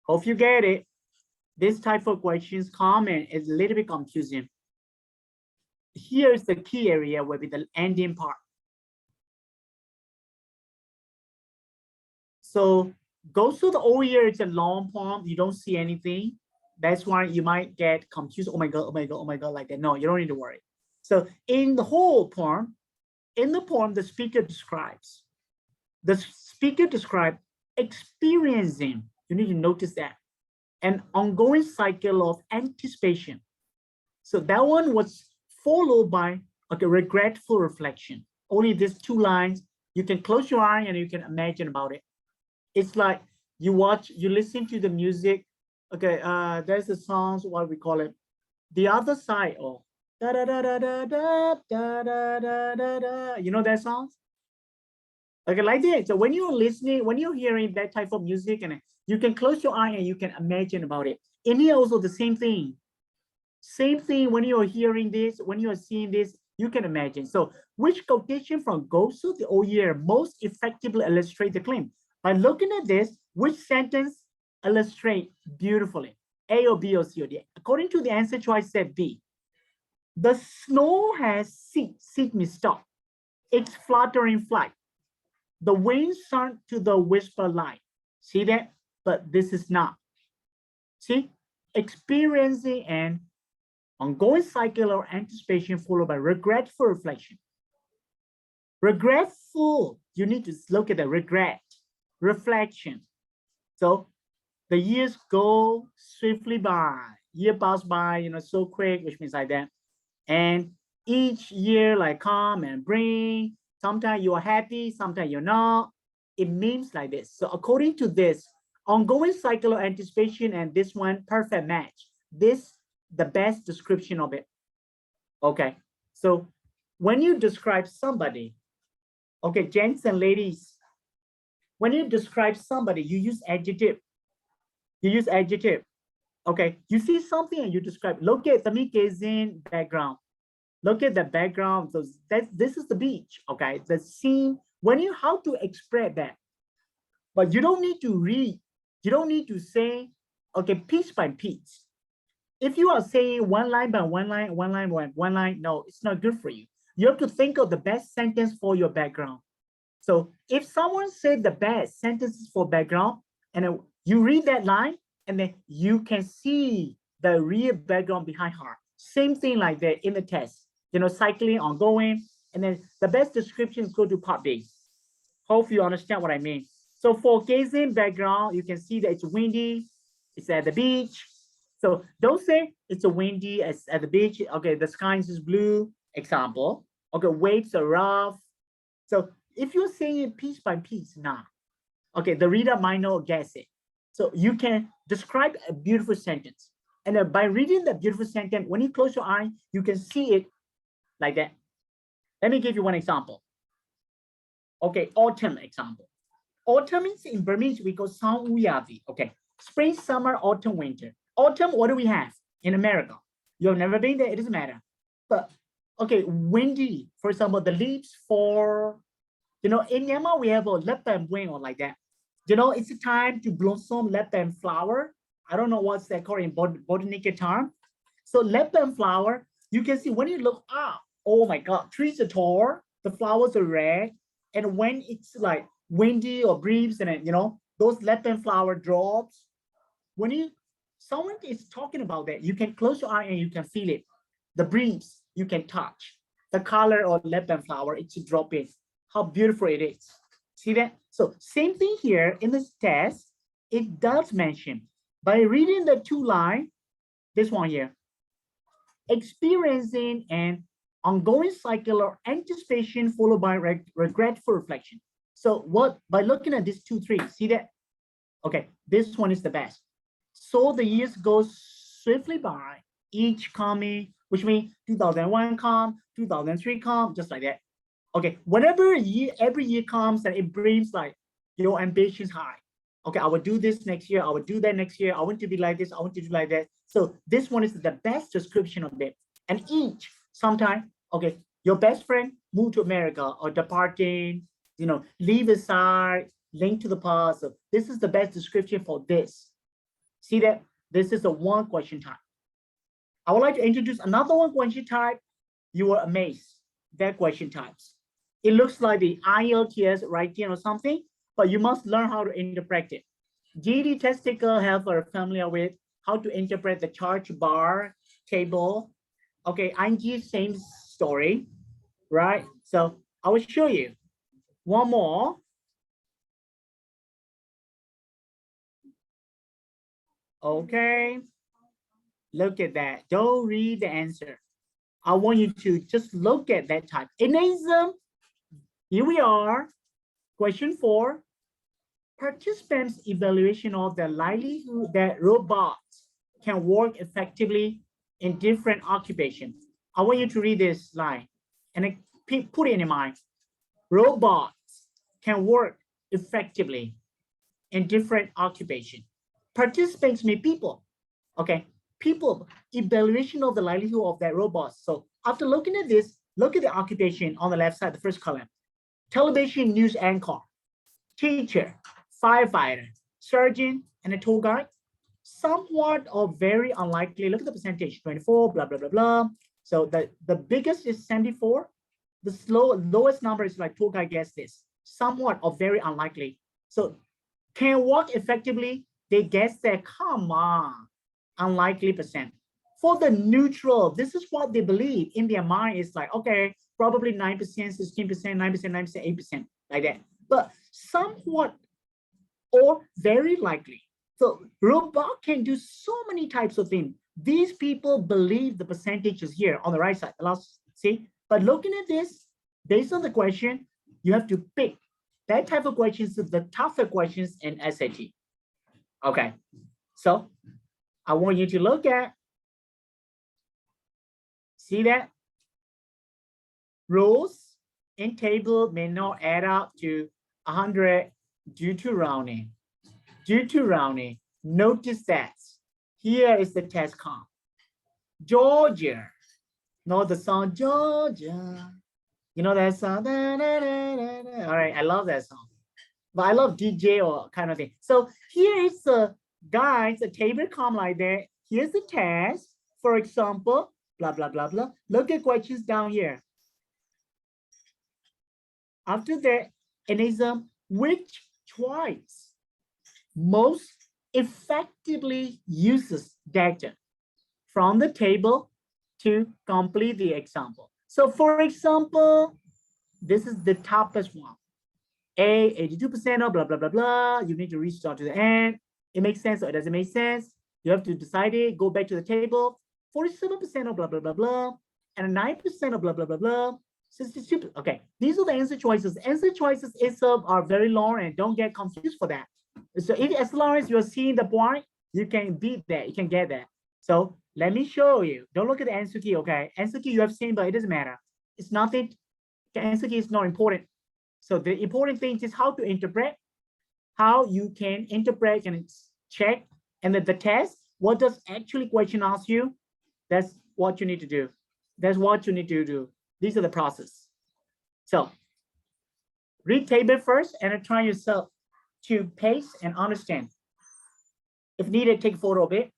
Hope you get it. This type of questions comment is a little bit confusing. Here's the key area will be the ending part. So Ghost of the Old Year, it's a long poem. You don't see anything. That's why you might get confused. Oh my God, oh my God, oh my God, like that. No, you don't need to worry. So in the whole poem, the speaker describes experiencing, you need to notice that, an ongoing cycle of anticipation. So that one was followed by regretful reflection. Only these two lines, you can close your eye and you can imagine about it. It's like you listen to the music. Okay, there's the songs, what we call it, the other side, or da da da da da da da da da da da. You know that song? Okay, like that. So when you're listening, when you're hearing that type of music, and you can close your eye and you can imagine about it. In here also the same thing. Same thing when you're hearing this, when you're seeing this, you can imagine. So which quotation from Gosu the old year most effectively illustrate the claim? By looking at this, which sentence illustrate beautifully? A or B or C or D? According to the answer choice, said B. The snow has ceased me stop. It's fluttering flight. The wind sunk to the whisper light. See that? But this is not. See? Experiencing an ongoing cycle of anticipation followed by regretful reflection. Regretful, you need to look at the regret, reflection. So the years go swiftly by, year pass by, so quick, which means like that. And each year like come and bring, sometimes you are happy, sometimes you're not. It means like this. So according to this, ongoing cycle of anticipation and this one, perfect match. This, the best description of it. Okay, so when you describe somebody, okay, gents and ladies, when you describe somebody, you use adjective. You use adjective. Okay, you see something and you describe. Look at the Tamikazin background. Look at the background. So this is the beach. Okay, the scene. When you how to express that, but you don't need to read. You don't need to say, okay, piece by piece. If you are saying one line by one line, one line, no, it's not good for you. You have to think of the best sentence for your background. So if someone said the best sentences for background, and then you read that line, and then you can see the real background behind her. Same thing like that in the test, cycling, ongoing, and then the best descriptions go to part B. Hope you understand what I mean. So for gazing background, you can see that it's windy, it's at the beach. So don't say it's a windy at the beach. Okay, the sky is blue, example. Okay, waves are rough. So if you're saying it piece by piece, nah. Okay, the reader might not guess it. So you can describe a beautiful sentence. And by reading the beautiful sentence, when you close your eye, you can see it like that. Let me give you one example. Okay, autumn example. Autumn means in Burmese, we go Sang Uyavi. Okay, spring, summer, autumn, winter. Autumn, what do we have in America? You've never been there, it doesn't matter. But okay, windy, for example, the leaves fall. In Myanmar, we have a lepam wing or like that. It's a time to blossom lepam flower. I don't know what's that called in botanical term. So lepam flower, you can see when you look up, oh my God, trees are tall, the flowers are red. And when it's like windy or breeze and those lepam flower drops, when someone is talking about that, you can close your eye and you can feel it. The breeze, you can touch. The color of lepam flower, it's dropping. How beautiful it is. See that? So same thing here in this test, it does mention by reading the two line, this one here, experiencing an ongoing cycle of anticipation followed by regretful reflection. So by looking at these 2, 3, see that? Okay, this one is the best. So the years go swiftly by, each coming, which means 2001 come, 2003 come, just like that. Okay, every year comes and it brings like your ambitions high. Okay, I will do this next year. I will do that next year. I want to be like this. I want to do like that. So this one is the best description of it. And each, sometime, okay, your best friend moved to America or departing, leave aside, link to the past. So this is the best description for this. See that? This is a one question type. I would like to introduce another one question type. You were amazed that question types. It looks like the IELTS writing or something, but you must learn how to interpret it. GED test taker are familiar with how to interpret the charge bar table. Okay, ING story, right? So I will show you one more. Okay, look at that. Don't read the answer. I want you to just look at that type. Enasm, here we are. Question 4. Participants' evaluation of the likelihood that robots can work effectively in different occupations. I want you to read this line and put it in your mind. Robots can work effectively in different occupations. Participants mean people. Okay, people, evaluation of the likelihood of that robot. So after looking at this, look at the occupation on the left side, the first column. Television news anchor, teacher, firefighter, surgeon, and a tour guide. Somewhat or very unlikely. Look at the percentage, 24, blah, blah, blah, blah. So the biggest is 74. The lowest number is like tour guide, guess this. Somewhat or very unlikely. So can work effectively, they guess that, come on, unlikely percent. For the neutral, this is what they believe in their mind. It's like, okay, probably 9%, 16%, 9%, 9%, 8%, like that. But somewhat or very likely. So robot can do so many types of things. These people believe the percentages here on the right side. Last, see, but looking at this, based on the question, you have to pick that type of questions, the tougher questions in SAT. Okay, so I want you to look at, see that? Rows in table may not add up to 100 due to rounding. Due to rounding, notice that here is the test comp. Georgia, know the song Georgia. You know that song? Da, da, da, da, da. All right, I love that song. But I love DJ or kind of thing. So here is the guys, a table comp like that. Here's the test. For example, blah, blah, blah, blah. Look at questions down here. After that, Enasm, which choice most effectively uses data from the table to complete the example. So for example, this is the toughest one. A, 82% of blah, blah, blah, blah. You need to reach down to the end. It makes sense or it doesn't make sense. You have to decide it, go back to the table. 47% of blah, blah, blah, blah. And 9% of blah, blah, blah, blah. 62. Okay, these are the answer choices. Answer choices itself are very long and don't get confused for that. So if, as long as you're seeing the point, you can beat that, you can get that. So let me show you. Don't look at the answer key, okay? Answer key you have seen, but it doesn't matter. It's nothing. The answer key is not important. So the important thing is how to interpret, how you can interpret and check, and then the test, what does actually question ask you? That's what you need to do. That's what you need to do. These are the process. So read table first and try yourself to pace and understand. If needed, take a photo of it.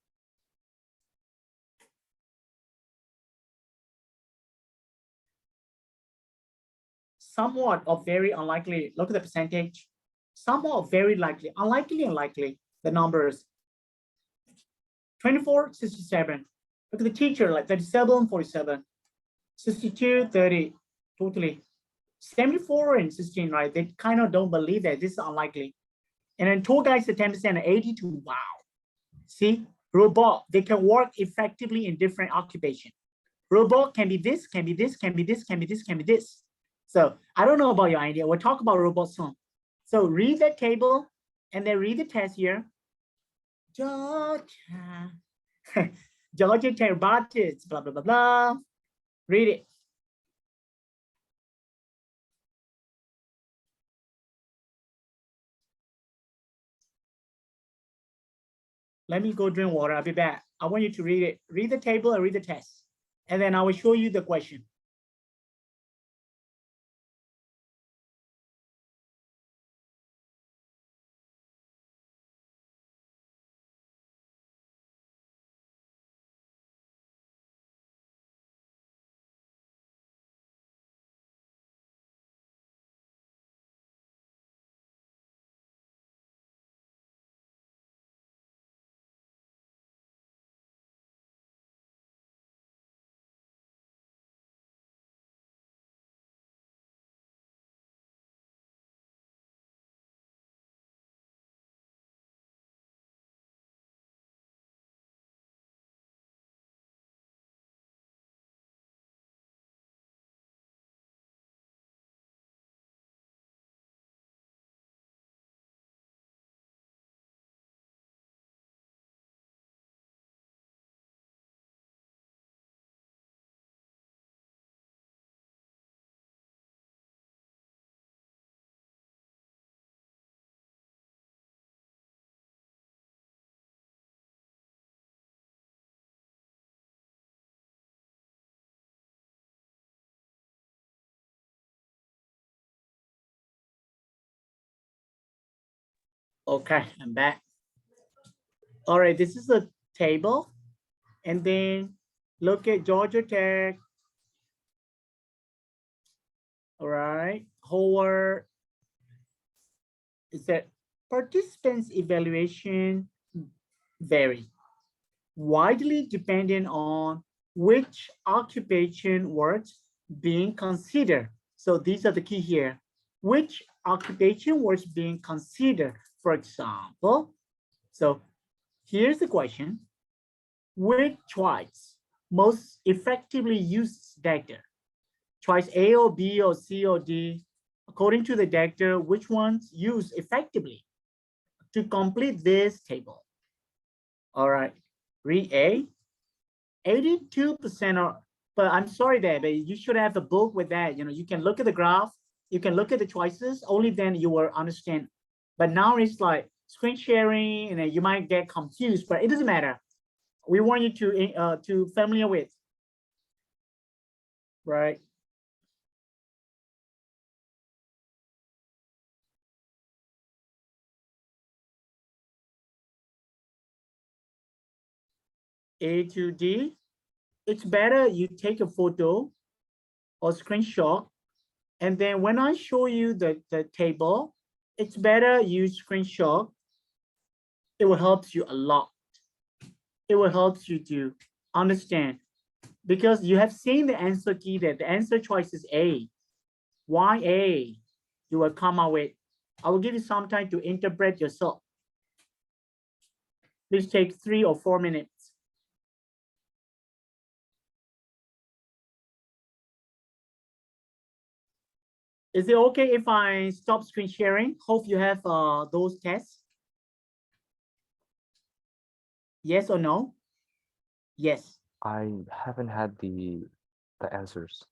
Somewhat or very unlikely, look at the percentage. Somewhat very likely, unlikely and likely, the numbers. 24, 67. Look at the teacher, like 37, 47. 62, 30, totally. 74 and 16, right? They kind of don't believe that this is unlikely. And then tour guides at 10%, 82, wow. See, robot, they can work effectively in different occupations. Robot can be this, can be this, can be this, can be this, can be this. So I don't know about your idea. We'll talk about robots soon. So read that table and then read the test here. Georgia, Georgia Terbatis, blah, blah, blah, blah. Read it. Let me go drink water. I'll be back. I want you to read it. Read the table and read the test. And then I will show you the question. Okay, I'm back. All right, this is a table. And then look at Georgia Tech. All right, Howard. It said participants' evaluation vary widely depending on which occupation was being considered. So these are the key here. Which occupation was being considered? For example, so here's the question. Which choice most effectively uses data? Choice A or B or C or D? According to the data, which ones use effectively to complete this table? All right, read A. 82% are, but I'm sorry there, but you should have a book with that. You know, you can look at the graph, you can look at the choices, only then you will understand. But now it's like screen sharing and then you might get confused, but it doesn't matter. We want you to familiar with, right? A to D, it's better you take a photo or screenshot. And then when I show you the table, it's better you screenshot. It will help you a lot. It will help you to understand because you have seen the answer key that the answer choice is A. Why A? You will come out with. I will give you some time to interpret yourself. Please take 3 or 4 minutes. Is it okay if I stop screen sharing? Hope you have those tests. Yes or no? Yes. I haven't had the answers.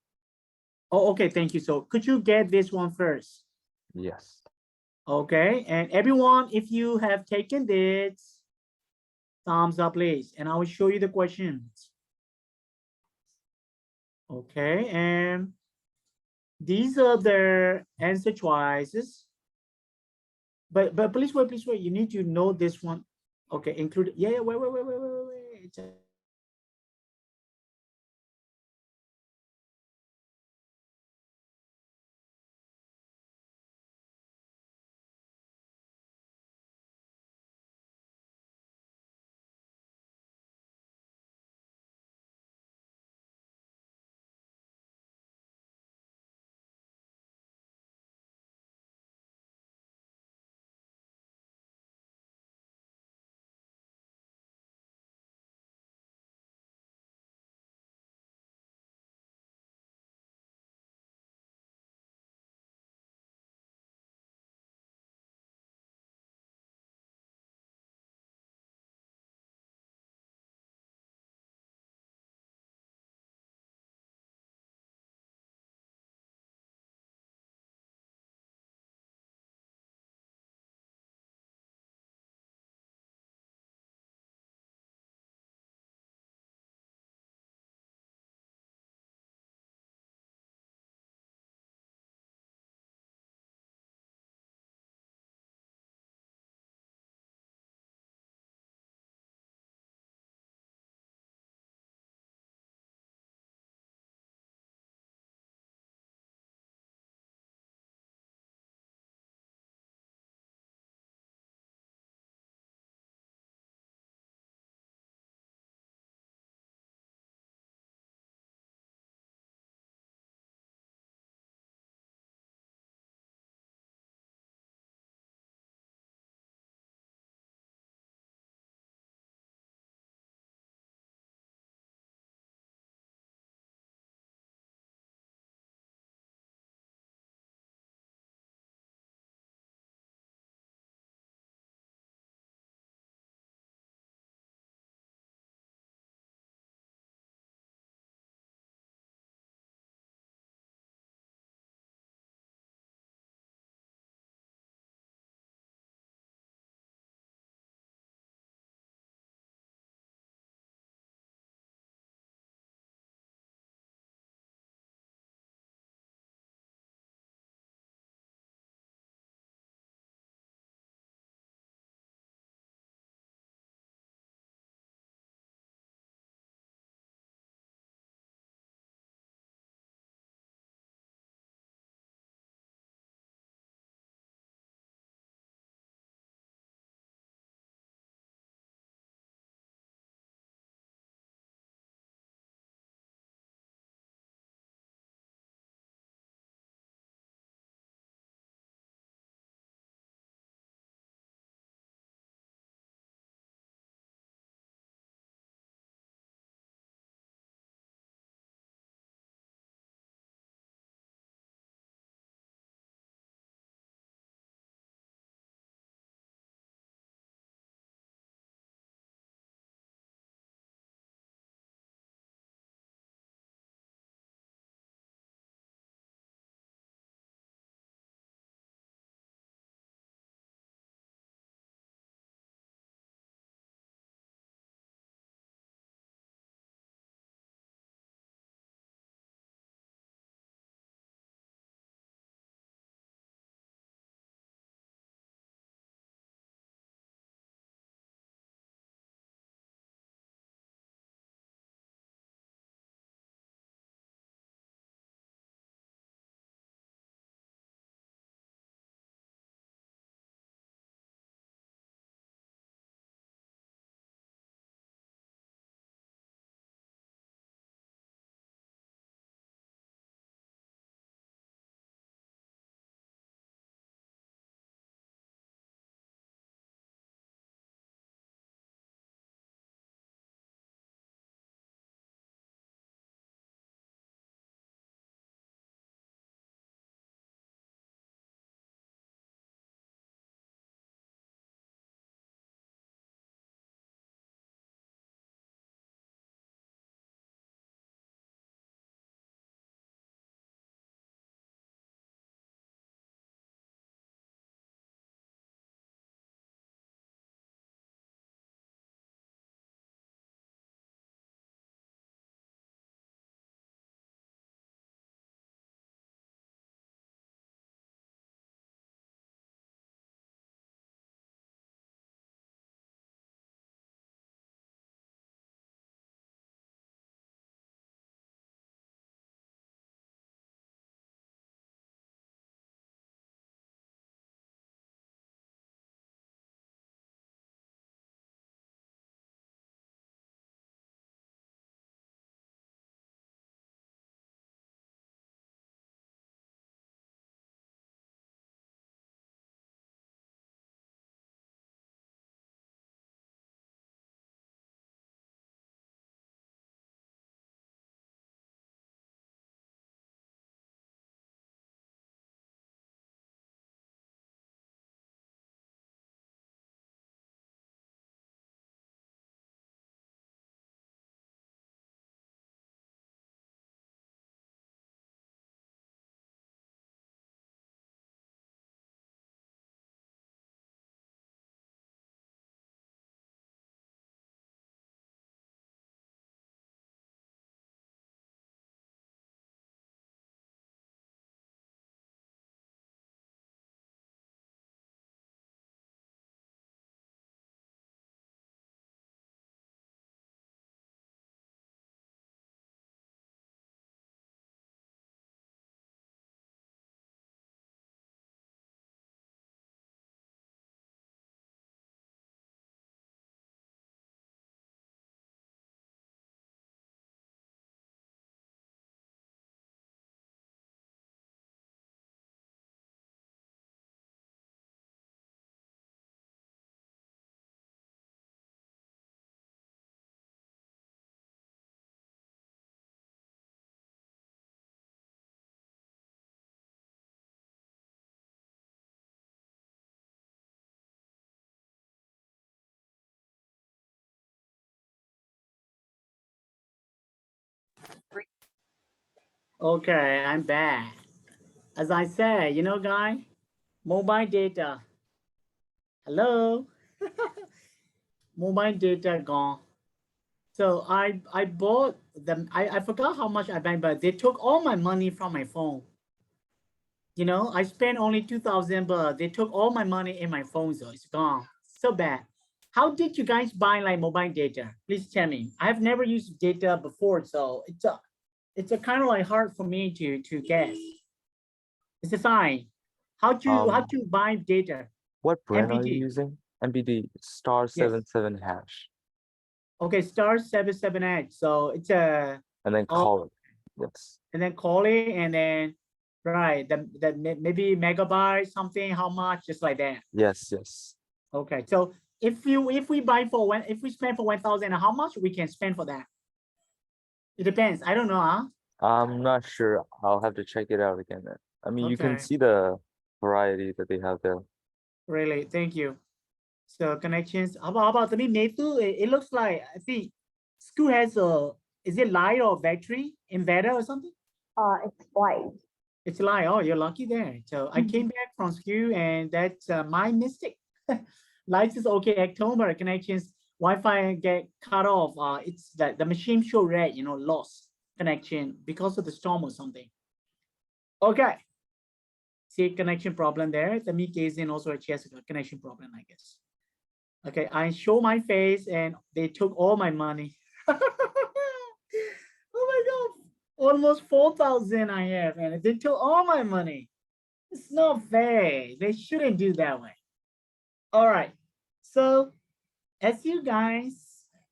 Oh, okay, thank you. So could you get this one first? Yes. Okay, and everyone, if you have taken this, thumbs up, please, and I will show you the questions. Okay, and these are the answer choices. But please wait. You need to know this one. Okay, include. Yeah, wait. Okay, I'm back. As I said, you know, guy, mobile data. Hello, mobile data gone. So I bought them. I forgot how much I bought, but they took all my money from my phone. You know, I spent only 2,000, but they took all my money in my phone, so it's gone. So bad. How did you guys buy like mobile data? Please tell me. I have never used data before, so it's a kind of like hard for me to guess. It's a sign. How Um, to buy data? what brand are you MBD. using? MBD star Yes. 77 hash, Okay, star 778. So it's a and then oh, call it. Yes. and then call it and then right maybe megabyte something. How much? Just like that. Yes, yes. Okay, so if we buy for one, if we spend for 1,000, how much we can spend for that? It depends. I don't know, huh? I'm not sure. I'll have to check it out again. I mean, you can Okay, see the variety that they have there. really, thank you. So connections. How about the Metu? It looks like I think school has a is it light or battery inverter or something? It's white. It's light. Oh, you're lucky there. So I came back from school and that's my mistake. Lights is okay. October connections. Wi-Fi get cut off. It's that the machine show red. You know, lost connection because of the storm or something. Okay. See connection problem there. The me case in also a chest connection problem, I guess. Okay, I show my face and they took all my money. Oh my God, almost 4,000 I have and they took all my money. It's not fair. They shouldn't do that way. All right. So as you guys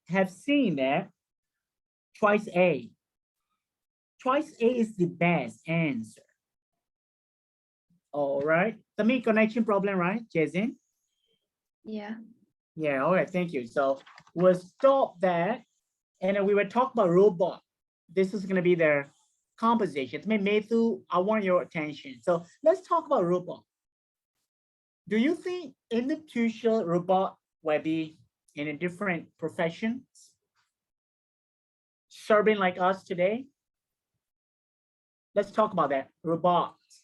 have seen there, choice A. Choice A is the best answer. All right. The me connection problem, right, Jason? Yeah. Yeah, all right, thank you. So we'll stop that. And then we were talking about robot. This is gonna be their composition. Matthew, I want your attention. So let's talk about robot. Do you think in the future robot will be in a different professions, serving like us today? Let's talk about that. Robots.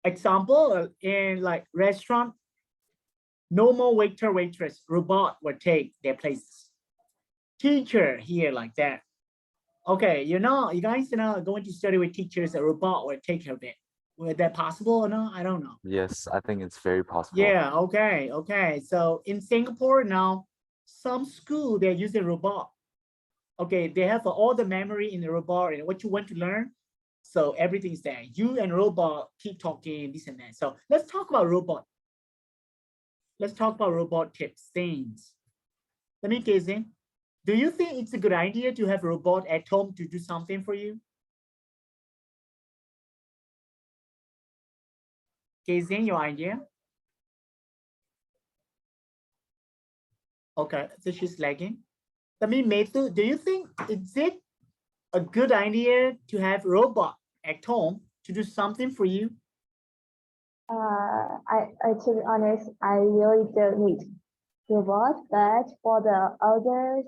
Example in like restaurant, no more waiter, waitress, robot will take their places. Teacher here like that. Okay, you guys going to study with teachers, a robot will take care of it. Is that possible or not? I don't know. Yes, I think it's very possible. Yeah, okay, okay. So in Singapore now, some school they're using robot. Okay, they have all the memory in the robot and what you want to learn. So everything's there. You and robot keep talking, this and that. So let's talk about robot. Let's talk about robot tips, things. Let me guess in. Do you think it's a good idea to have a robot at home to do something for you? Gazing, your idea? Okay, so she's lagging. I mean, Metu, do you think is it a good idea to have robot at home to do something for you? I to be honest, I really don't need robot, but for the others,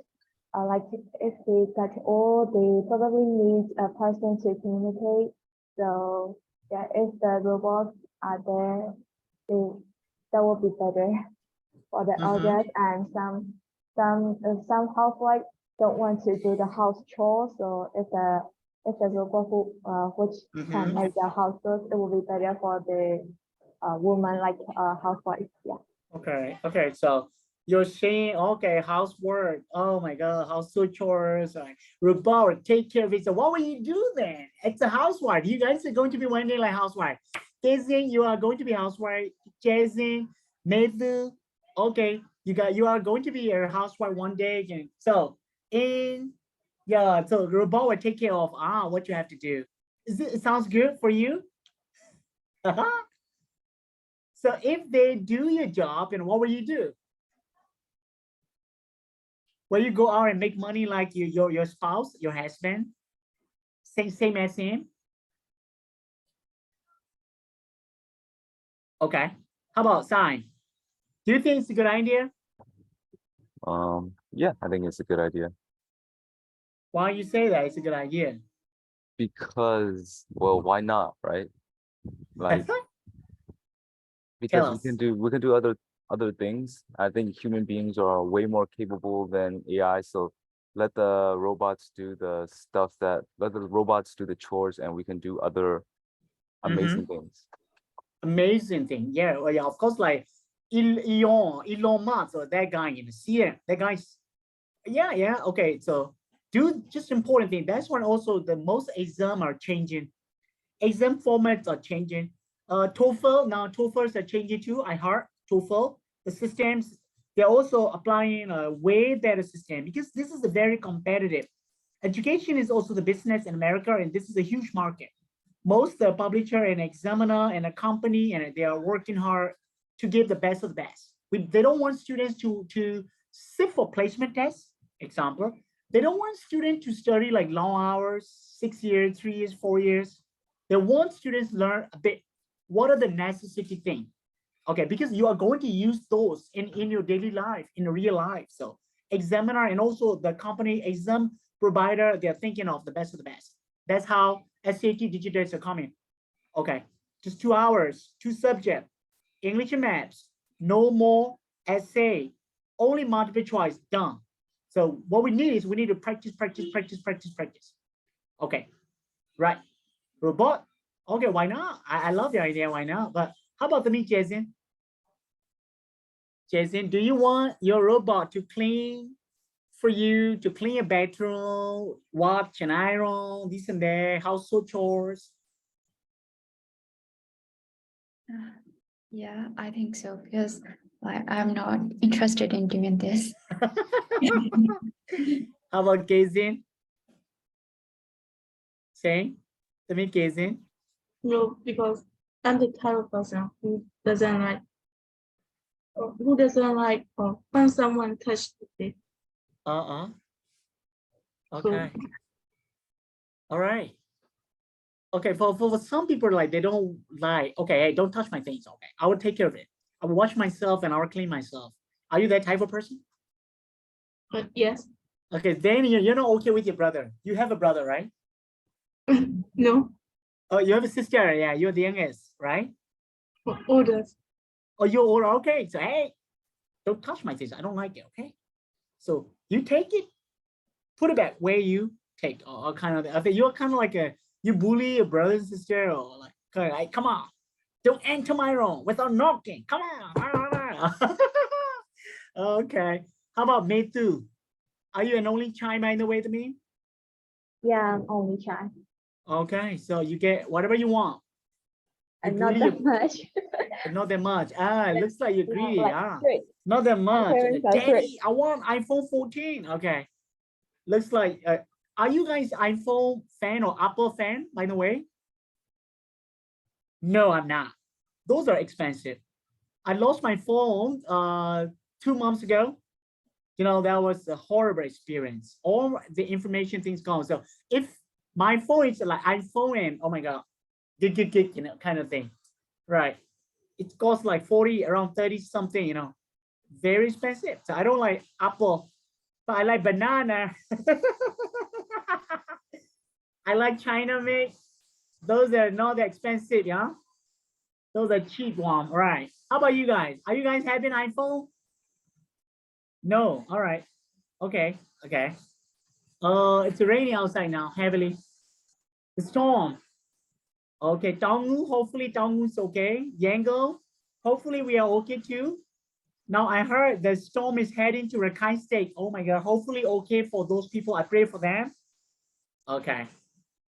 like if they got old, they probably need a person to communicate. So yeah, if the robots are there, they that would be better for the Mm-hmm. elders and some housewives don't want to do the house chores. So if the robot which can Mm-hmm. make the house chores, it will be better for the woman like housewife. Yeah. Okay. Okay. So you're saying, okay, housework. Oh my God, household chores. Robot take care of it. So what will you do then? It's a housewife. You guys are going to be one day like housewife. Jason, you are going to be housewife. Jason, Matthew. Okay, you are going to be a housewife one day again. So in yeah, so the robot will take care of what you have to do. It sounds good for you? So if they do your job, and what will you do? Will you go out and make money like your spouse, your husband? Same as him? Okay. How about sign? Do you think it's a good idea? Yeah, I think it's a good idea. Why you say that? It's a good idea. Because, well, why not, right? Like, Tell because us. we can do other things. I think human beings are way more capable than AI. So let the robots do the stuff that let the robots do the chores, and we can do other amazing things. Amazing thing. Yeah, well, yeah, of course, like Elon Musk or that guy in the sea. That guy's yeah. Okay, so do just important thing. That's when also the most exam are changing. Exam formats are changing. TOEFL now TOEFLs are changing too. I heard TOEFL the systems they're also applying a way better system because this is a very competitive. Education is also the business in America, and this is a huge market. Most the publisher and examiner and a company, and they are working hard to give the best of the best. They don't want students to sit for placement tests, example. They don't want students to study like long hours, 6 years, 3 years, 4 years. They want students to learn a bit. What are the necessity things? Okay, because you are going to use those in your daily life, in real life. So examiner and also the company exam provider, they're thinking of the best of the best. That's how SAT digitals are coming. Okay, just 2 hours, two subjects, English and maths, no more essay, only multiple choice, done. So what we need is we need to practice. Okay, right. Robot, okay, why not? I love the idea, why not? But how about me, Jason? Jason, do you want your robot to clean for you, to clean your bedroom, watch and iron, this and that, household chores? Yeah, I think so because like I'm not interested in doing this. How about gazing? Saying, to me, gazing. No, because I'm the type of person who doesn't like when someone touched it. Okay. All right. Okay, for some people, like they don't like, okay, hey, don't touch my things. Okay, I will take care of it. I will wash myself and I will clean myself. Are you that type of person? Yes. Okay, then you're not okay with your brother. You have a brother, right? No. Oh, you have a sister. Yeah, you're the youngest, right? Oldest. Oh, you're older. Okay, so hey, don't touch my things. I don't like it. Okay, so you take it, put it back where you take, or kind of. I think you're kind of like you bully your brother and sister, or like come on, don't enter my room without knocking. Come on. Okay. How about me too? Are you an only child, by the way, to me? Yeah, I'm only child. Okay, so you get whatever you want. You And not bully that much. not that much. Ah, it looks like you're greedy. Like strict. Not that My much. parents are strict. Daddy, I want iPhone 14. Okay. Looks like, are you guys iPhone fan or Apple fan, by the way? No, I'm not. Those are expensive. I lost my phone 2 months ago. You know, that was a horrible experience. All the information things gone. So if my phone is like iPhone and oh my God, gig, you know, kind of thing. Right. It costs like 40, around 30 something, you know, very expensive. So I don't like Apple, but I like banana. I like China made. Those are not that expensive, yeah. Those are cheap ones, right? How about you guys? Are you guys having iPhone? No. All right. Okay. Okay. It's raining outside now heavily. The storm. Okay, Donggu. Hopefully Donggu's okay. Yangon. Hopefully we are okay too. Now I heard the storm is heading to Rakhine State. Oh my God. Hopefully okay for those people. I pray for them. Okay.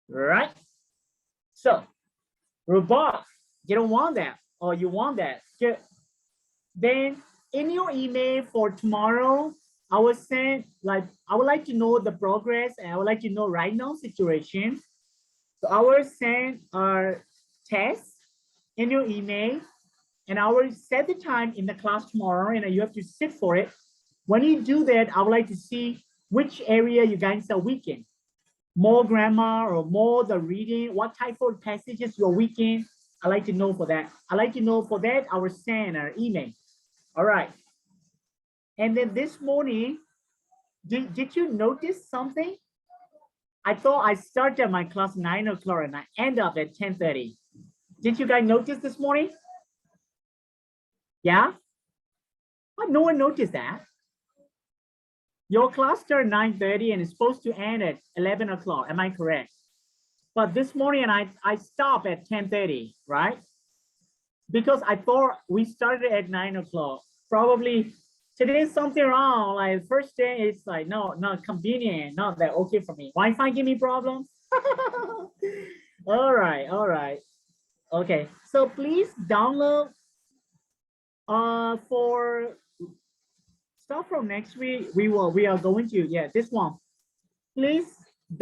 Right. So, robot, you don't want that, or you want that. Then in your email for tomorrow, I will send like I would like to know the progress, and I would like to know right now situation. So I will send our test in your email, and I will set the time in the class tomorrow, and you have to sit for it. When you do that, I would like to see which area you guys are weak in. More grammar or more the reading, what type of passages you're weak in. I like to know for that. I like to know for that, I will send an email. All right. And then this morning, did you notice something? I thought I started my class 9 o'clock and I end up at 10:30. Did you guys notice this morning? Yeah? Oh, no one noticed that. Your class started 9:30 and it's supposed to end at 11 o'clock. Am I correct? But this morning I stopped at 10:30, right? Because I thought we started at 9 o'clock. Probably today's something wrong. Like first day, it's like, no, not convenient, not that okay for me. Wi-Fi give me problems. All right, all right. Okay, so please download for start from next week. We are going to, yeah, this one. Please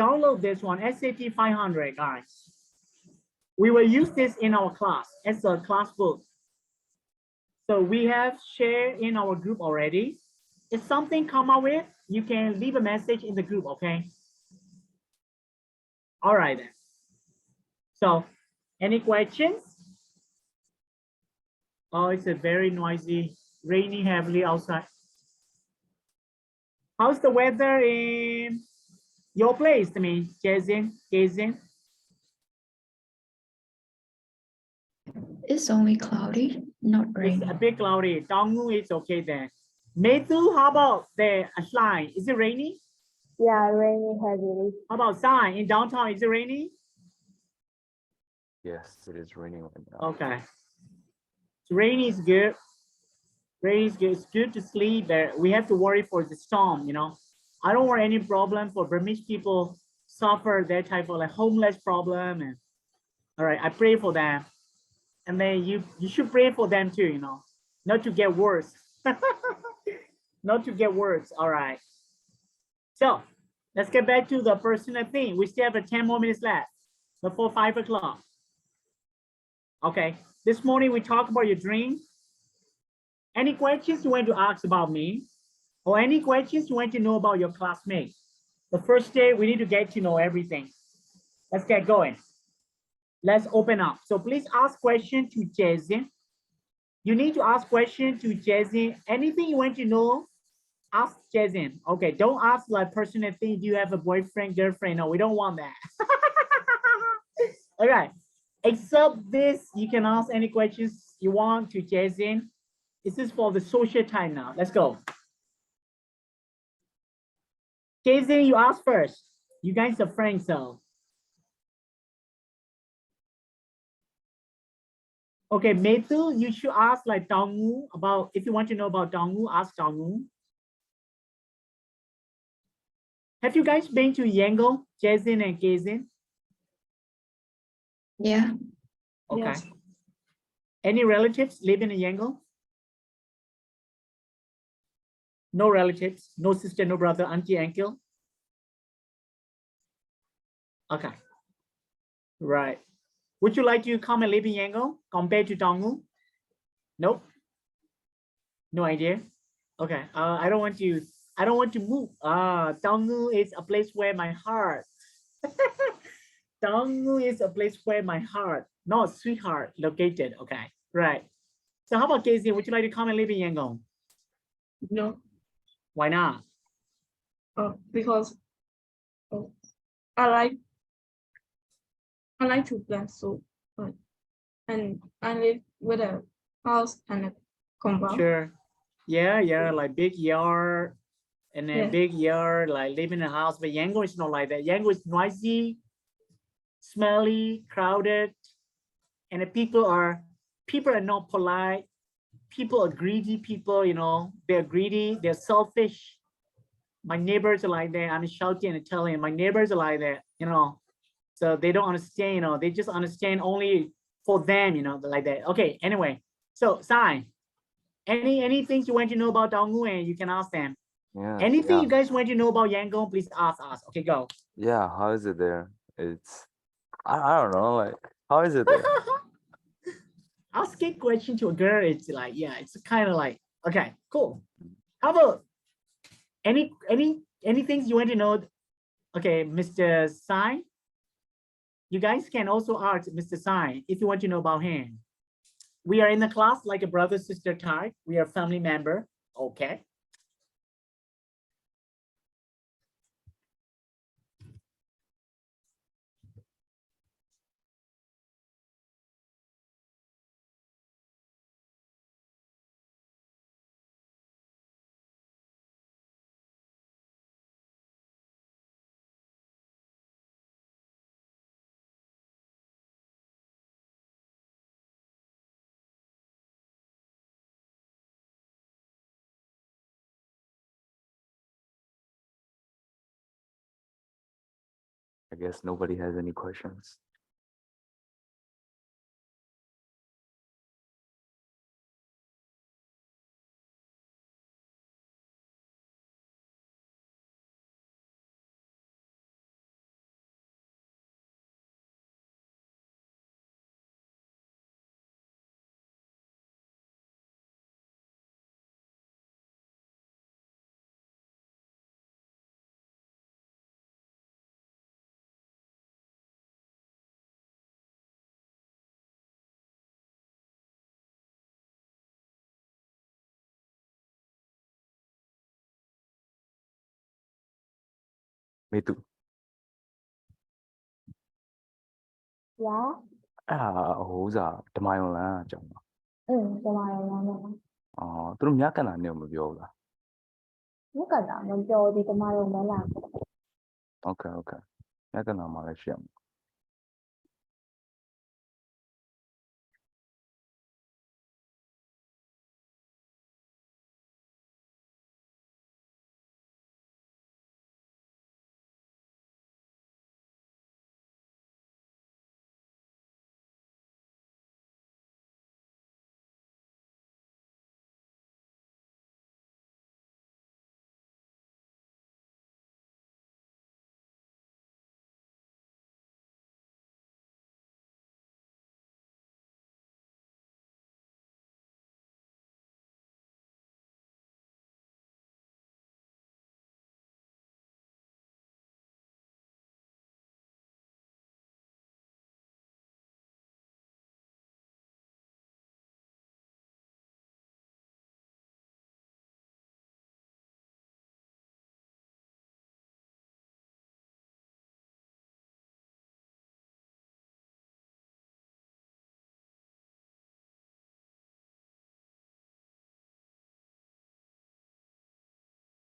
download this one, SAT 500, guys. We will use this in our class as a class book. So we have shared in our group already. If something come up with, you can leave a message in the group, okay? All right then. So any questions? Oh, it's a very noisy, rainy heavily outside. How's the weather in your place? I mean, Jason. It's only cloudy, not It's rainy. a bit cloudy. Dongmu is okay then. Methu, how about the line? Is it rainy? Yeah, raining heavily. How about Sai? In downtown, is it rainy? Yes, it is raining right now. Okay. So rain is good. Rain is good. It's good to sleep, but we have to worry for the storm, you know. I don't want any problem for Burmese people suffer that type of like homeless problem. And all right, I pray for them. And then you should pray for them too, you know, not to get worse. Not to get worse. All right. So let's get back to the personal thing. We still have 10 more minutes left before 5 o'clock. Okay. This morning we talked about your dream. Any questions you want to ask about me? Or any questions you want to know about your classmates? The first day we need to get to know everything. Let's get going. Let's open up. So please ask question to Jason. You need to ask question to Jason. Anything you want to know, ask Jason. Okay, don't ask like personal thing. Do you have a boyfriend, girlfriend? No, we don't want that. Okay, except this, you can ask any questions you want to Jason. This is for the social time now. Let's go. Jason, you ask first. You guys are friends, so. Okay, Methu, you should ask like Dongwu about, if you want to know about Dongwu, ask Dongwu. Have you guys been to Yangon, Jason and Gazin? Yeah, Okay. Yes. Any relatives living in Yangon? No relatives, no sister, no brother, auntie, uncle? Okay. Right. Would you like to come and live in Yangon compared to Dongwu? Nope. No idea. Okay. I don't want to move. Dongwu is a place where my heart. Dongwu is a place where my heart, not sweetheart, located. Okay. Right. So how about Casey? Would you like to come and live in Yangon? No, Why not? because I like to plant soup, and I live with a house and a compound. Sure. Yeah, like big yard and a Yeah. big yard, like live in a house. But Yangon is not like that. Yangon is noisy, smelly, crowded, and the people are not polite. People are greedy people, you know, they're greedy, they're selfish. My neighbors are like that. I'm shouting and telling my neighbors are like that, you know. So they don't understand, you know, they just understand only for them, you know, like that. Okay, anyway. So Sai, any things you want to know about Dongwu, and you can ask them. Yeah. Anything yeah. you guys want to know about Yangon, please ask us. Okay, go. Yeah, how is it there? I don't know, like, how is it there? Asking question to a girl, it's like, yeah, it's kind of like, okay, cool. How about anything you want to know? Okay, Mr. Sai, you guys can also ask Mr. Sai if you want to know about him. We are in the class like a brother sister type. We are family member. Okay. guess nobody has any questions. Me too. ရာ ဟိုစားဓမ္မယုံလမ်းအကြောင်းပါ ကျွန်မရောင်းနေမှာ သူတို့မြတ်ကနာနေမပြောဘူးလား မြက်ကတာမပြောဒီကျွန်မရောမလာ Okayမြတ်ကနာမှာလည်းရှိရမှာ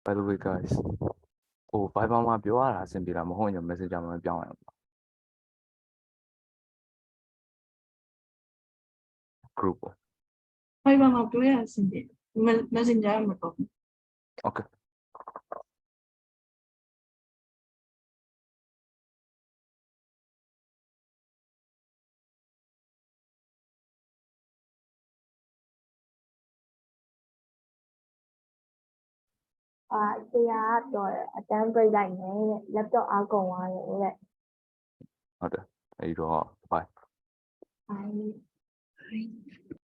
By the way guys Viber မှာပြောရတာအဆင်ပြေလားမဟုတ်ရင် Messenger မှာပြောင်းရအောင် group ပေါ့ Fiber မှာတွေ့ရအဆင်ပြေ Messenger မှာတော့ Okay ။ဆရာကပြောတယ်အတန်းပြိတ်လိုက်မယ်တဲ့ laptop အားကုန်သွားတယ်တဲ့ ဟုတ်တယ်အဲဒီတော့ bye ။